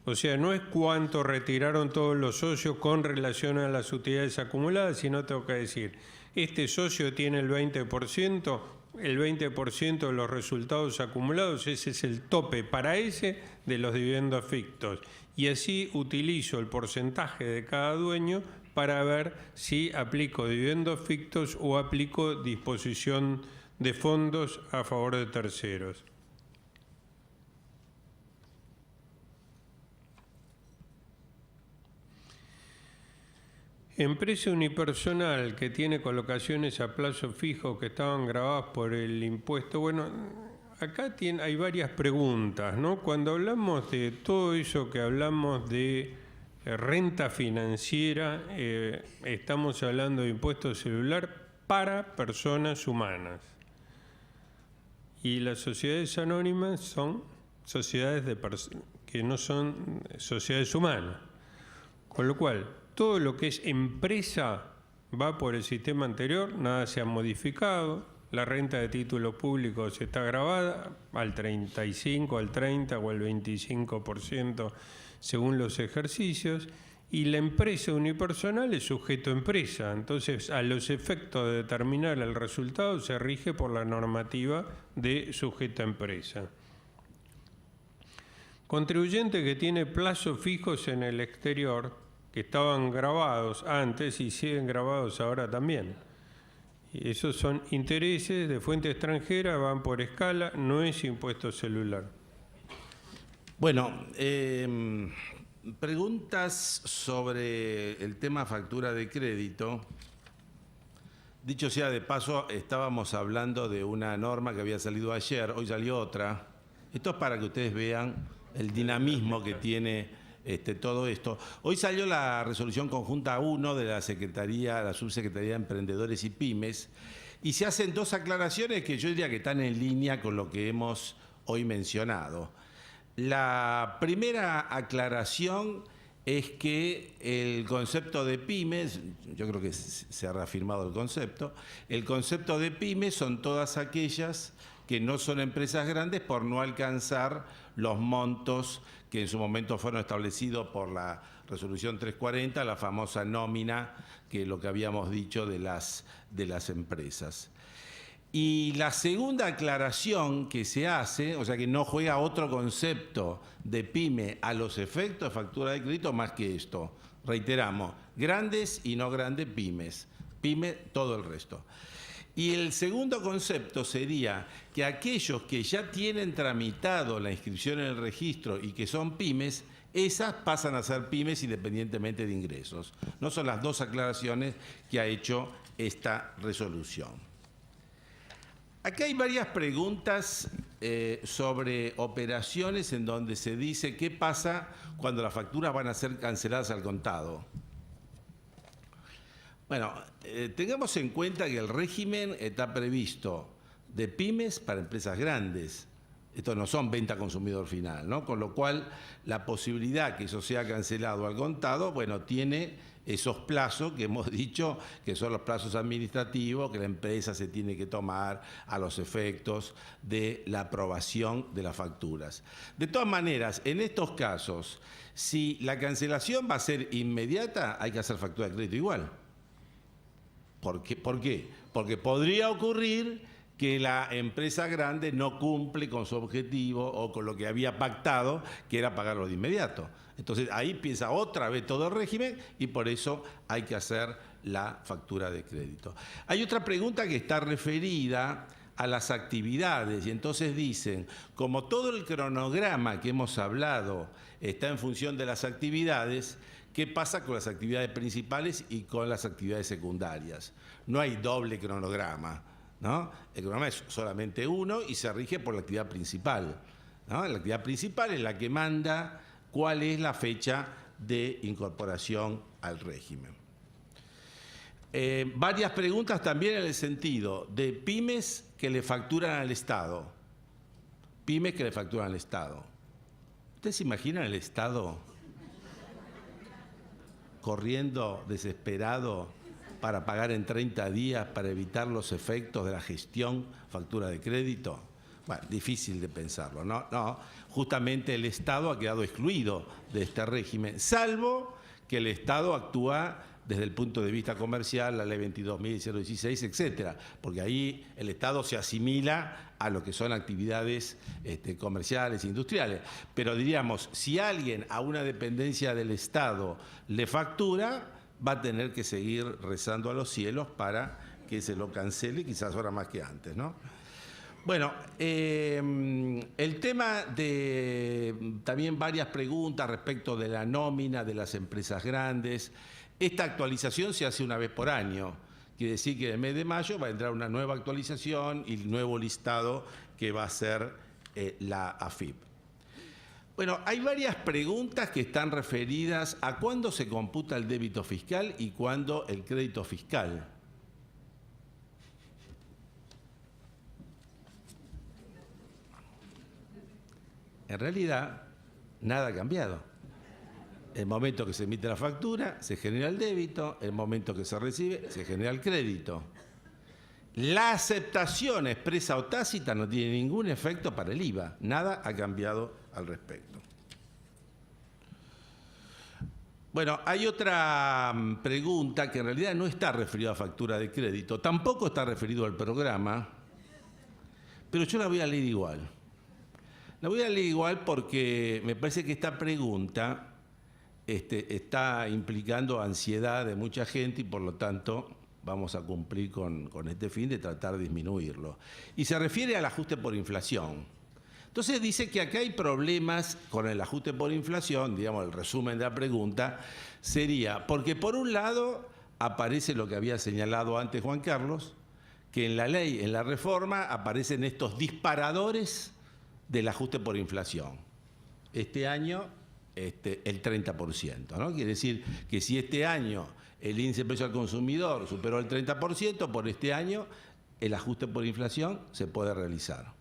O sea, no es cuánto retiraron todos los socios con relación a las utilidades acumuladas, sino tengo que decir, este socio tiene el 20%, el 20% de los resultados acumulados, ese es el tope para ese de los dividendos fictos. Y así utilizo el porcentaje de cada dueño para ver si aplico dividendos fictos o aplico disposición de fondos a favor de terceros. Empresa unipersonal que tiene colocaciones a plazo fijo que estaban grabadas por el impuesto. Bueno, acá hay varias preguntas, ¿no? Cuando hablamos de todo eso que hablamos de renta financiera, estamos hablando de impuesto celular para personas humanas. Y las sociedades anónimas son sociedades que no son sociedades humanas. Con lo cual, todo lo que es empresa va por el sistema anterior, nada se ha modificado, la renta de título público se está grabada al 35, al 30 o al 25% según los ejercicios, y la empresa unipersonal es sujeto empresa. Entonces, a los efectos de determinar el resultado se rige por la normativa de sujeto empresa. Contribuyente que tiene plazos fijos en el exterior, que estaban grabados antes y siguen grabados ahora también. Y esos son intereses de fuente extranjera, van por escala, no es impuesto celular. Bueno, preguntas sobre el tema factura de crédito. Dicho sea de paso, estábamos hablando de una norma que había salido ayer, hoy salió otra. Esto es para que ustedes vean el dinamismo que tiene todo esto. Hoy salió la resolución conjunta 1 de la Subsecretaría de Emprendedores y Pymes, y se hacen dos aclaraciones que yo diría que están en línea con lo que hemos hoy mencionado. La primera aclaración es que el concepto de pymes, yo creo que se ha reafirmado el concepto de pymes son todas aquellas que no son empresas grandes por no alcanzar los montos que en su momento fueron establecidos por la resolución 340, la famosa nómina, que es lo que habíamos dicho de las empresas. Y la segunda aclaración que se hace, o sea que no juega otro concepto de pyme a los efectos de factura de crédito más que esto. Reiteramos, grandes y no grandes pymes. Pyme, todo el resto. Y el segundo concepto sería que aquellos que ya tienen tramitado la inscripción en el registro y que son pymes, esas pasan a ser pymes independientemente de ingresos. No son las dos aclaraciones que ha hecho esta resolución. Acá hay varias preguntas sobre operaciones en donde se dice qué pasa cuando las facturas van a ser canceladas al contado. Bueno, tengamos en cuenta que el régimen está previsto de pymes para empresas grandes. Estos no son venta a consumidor final, ¿no? Con lo cual, la posibilidad que eso sea cancelado al contado, bueno, tiene esos plazos que hemos dicho que son los plazos administrativos que la empresa se tiene que tomar a los efectos de la aprobación de las facturas. De todas maneras, en estos casos, si la cancelación va a ser inmediata, hay que hacer factura de crédito igual. ¿Por qué? Porque podría ocurrir que la empresa grande no cumple con su objetivo o con lo que había pactado, que era pagarlo de inmediato. Entonces ahí empieza otra vez todo el régimen y por eso hay que hacer la factura de crédito. Hay otra pregunta que está referida a las actividades y entonces dicen, como todo el cronograma que hemos hablado está en función de las actividades, ¿qué pasa con las actividades principales y con las actividades secundarias? No hay doble cronograma, ¿no? El cronograma es solamente uno y se rige por la actividad principal, ¿no? La actividad principal es la que manda cuál es la fecha de incorporación al régimen. Varias preguntas también en el sentido de pymes que le facturan al Estado. Pymes que le facturan al Estado. ¿Ustedes se imaginan el Estado corriendo desesperado para pagar en 30 días para evitar los efectos de la gestión factura de crédito? Bueno, difícil de pensarlo, ¿no? No, justamente el Estado ha quedado excluido de este régimen, salvo que el Estado actúa desde el punto de vista comercial, la ley 22.016, etcétera, porque ahí el Estado se asimila a lo que son actividades comerciales e industriales. Pero diríamos, si alguien a una dependencia del Estado le factura, va a tener que seguir rezando a los cielos para que se lo cancele, quizás ahora más que antes, ¿no? Bueno, el tema de también varias preguntas respecto de la nómina de las empresas grandes. Esta actualización se hace una vez por año. Quiere decir que en el mes de mayo va a entrar una nueva actualización y el nuevo listado que va a ser la AFIP. Bueno, hay varias preguntas que están referidas a cuándo se computa el débito fiscal y cuándo el crédito fiscal. En realidad, nada ha cambiado. El momento que se emite la factura, se genera el débito. El momento que se recibe, se genera el crédito. La aceptación expresa o tácita no tiene ningún efecto para el IVA. Nada ha cambiado al respecto. Bueno, hay otra pregunta que en realidad no está referida a factura de crédito, tampoco está referido al programa, pero yo la voy a leer igual. La voy a leer igual porque me parece que esta pregunta está implicando ansiedad de mucha gente y por lo tanto vamos a cumplir con este fin de tratar de disminuirlo. Y se refiere al ajuste por inflación. Entonces dice que acá hay problemas con el ajuste por inflación, digamos, el resumen de la pregunta sería, porque por un lado aparece lo que había señalado antes Juan Carlos, que en la ley, en la reforma, aparecen estos disparadores del ajuste por inflación. Este año, el 30%, ¿no? Quiere decir que si este año el índice de precio al consumidor superó el 30%, por este año el ajuste por inflación se puede realizar.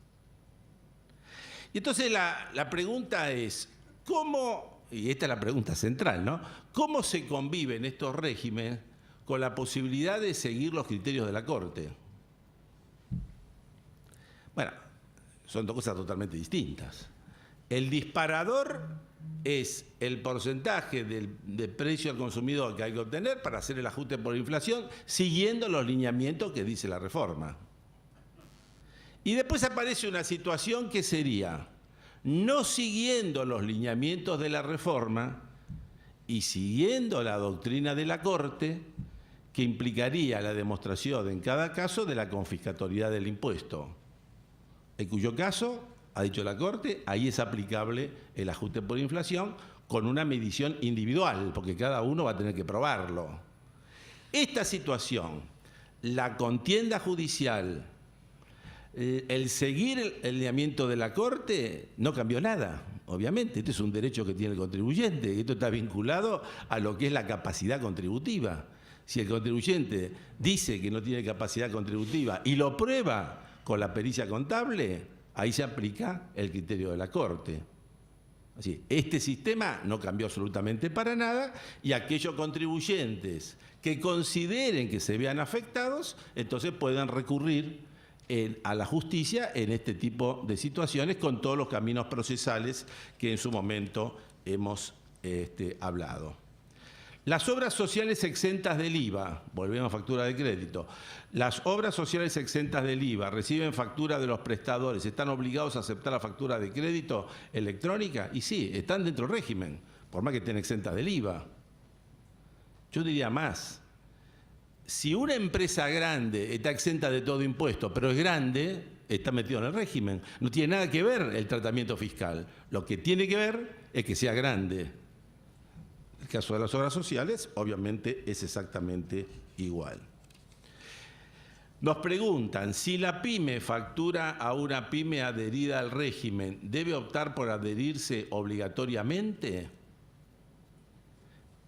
Y entonces la pregunta es, ¿cómo, y esta es la pregunta central, ¿no? ¿Cómo se conviven estos regímenes con la posibilidad de seguir los criterios de la Corte? Bueno, son dos cosas totalmente distintas. El disparador es el porcentaje de precio al consumidor que hay que obtener para hacer el ajuste por inflación, siguiendo los lineamientos que dice la reforma. Y después aparece una situación que sería, no siguiendo los lineamientos de la reforma y siguiendo la doctrina de la Corte, que implicaría la demostración en cada caso de la confiscatoriedad del impuesto, en cuyo caso, ha dicho la Corte, ahí es aplicable el ajuste por inflación con una medición individual, porque cada uno va a tener que probarlo. Esta situación, la contienda judicial, el seguir el lineamiento de la Corte no cambió nada, obviamente. Este es un derecho que tiene el contribuyente y esto está vinculado a lo que es la capacidad contributiva. Si el contribuyente dice que no tiene capacidad contributiva y lo prueba con la pericia contable, ahí se aplica el criterio de la Corte. Así, este sistema no cambió absolutamente para nada y aquellos contribuyentes que consideren que se vean afectados, entonces pueden recurrir a la justicia en este tipo de situaciones con todos los caminos procesales que en su momento hemos hablado. Las obras sociales exentas del IVA, volvemos a factura de crédito, las obras sociales exentas del IVA reciben factura de los prestadores, ¿están obligados a aceptar la factura de crédito electrónica? Y sí, están dentro del régimen, por más que estén exentas del IVA. Yo diría más. Si una empresa grande está exenta de todo impuesto, pero es grande, está metido en el régimen. No tiene nada que ver el tratamiento fiscal. Lo que tiene que ver es que sea grande. El caso de las obras sociales, obviamente, es exactamente igual. Nos preguntan, si la pyme factura a una pyme adherida al régimen, ¿debe optar por adherirse obligatoriamente?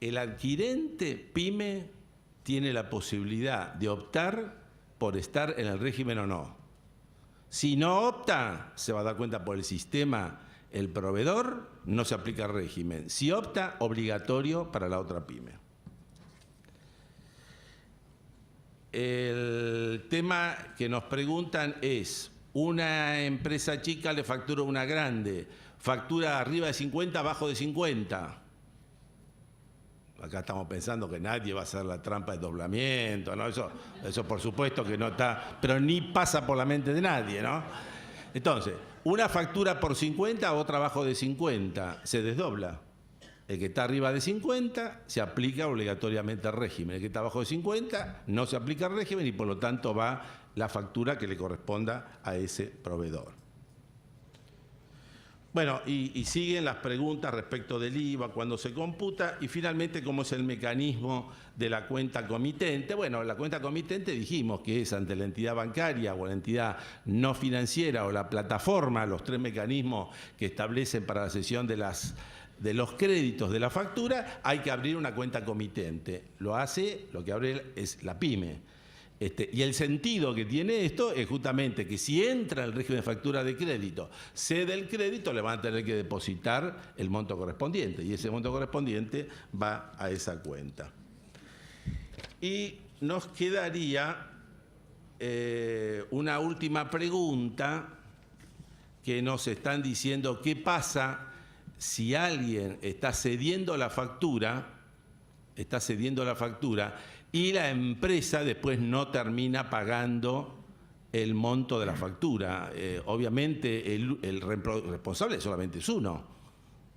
El adquirente pyme tiene la posibilidad de optar por estar en el régimen o no. Si no opta, se va a dar cuenta por el sistema, el proveedor, no se aplica el régimen. Si opta, obligatorio para la otra pyme. El tema que nos preguntan es, una empresa chica le factura a una grande, factura arriba de 50, abajo de 50. Acá estamos pensando que nadie va a hacer la trampa de doblamiento, ¿no? Eso por supuesto que no está, pero ni pasa por la mente de nadie, ¿no? Entonces, una factura por 50, otra abajo de 50, se desdobla. El que está arriba de 50 se aplica obligatoriamente al régimen. El que está abajo de 50 no se aplica al régimen y por lo tanto va la factura que le corresponda a ese proveedor. Bueno, y siguen las preguntas respecto del IVA, cuando se computa, y finalmente cómo es el mecanismo de la cuenta comitente. Bueno, la cuenta comitente dijimos que es ante la entidad bancaria o la entidad no financiera o la plataforma, los tres mecanismos que establecen para la cesión de los créditos de la factura, hay que abrir una cuenta comitente. Lo que abre es la pyme. Y el sentido que tiene esto es justamente que si entra el régimen de factura de crédito, cede el crédito, le van a tener que depositar el monto correspondiente y ese monto correspondiente va a esa cuenta. Y nos quedaría una última pregunta que nos están diciendo qué pasa si alguien está cediendo la factura está cediendo la factura y la empresa después no termina pagando el monto de la factura. Obviamente el responsable solamente es uno,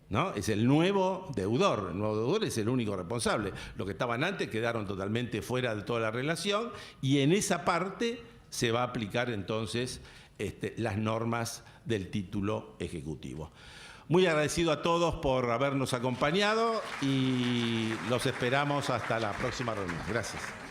¿no? Es el nuevo deudor. El nuevo deudor es el único responsable. Los que estaban antes quedaron totalmente fuera de toda la relación y en esa parte se va a aplicar entonces las normas del título ejecutivo. Muy agradecido a todos por habernos acompañado y los esperamos hasta la próxima reunión. Gracias.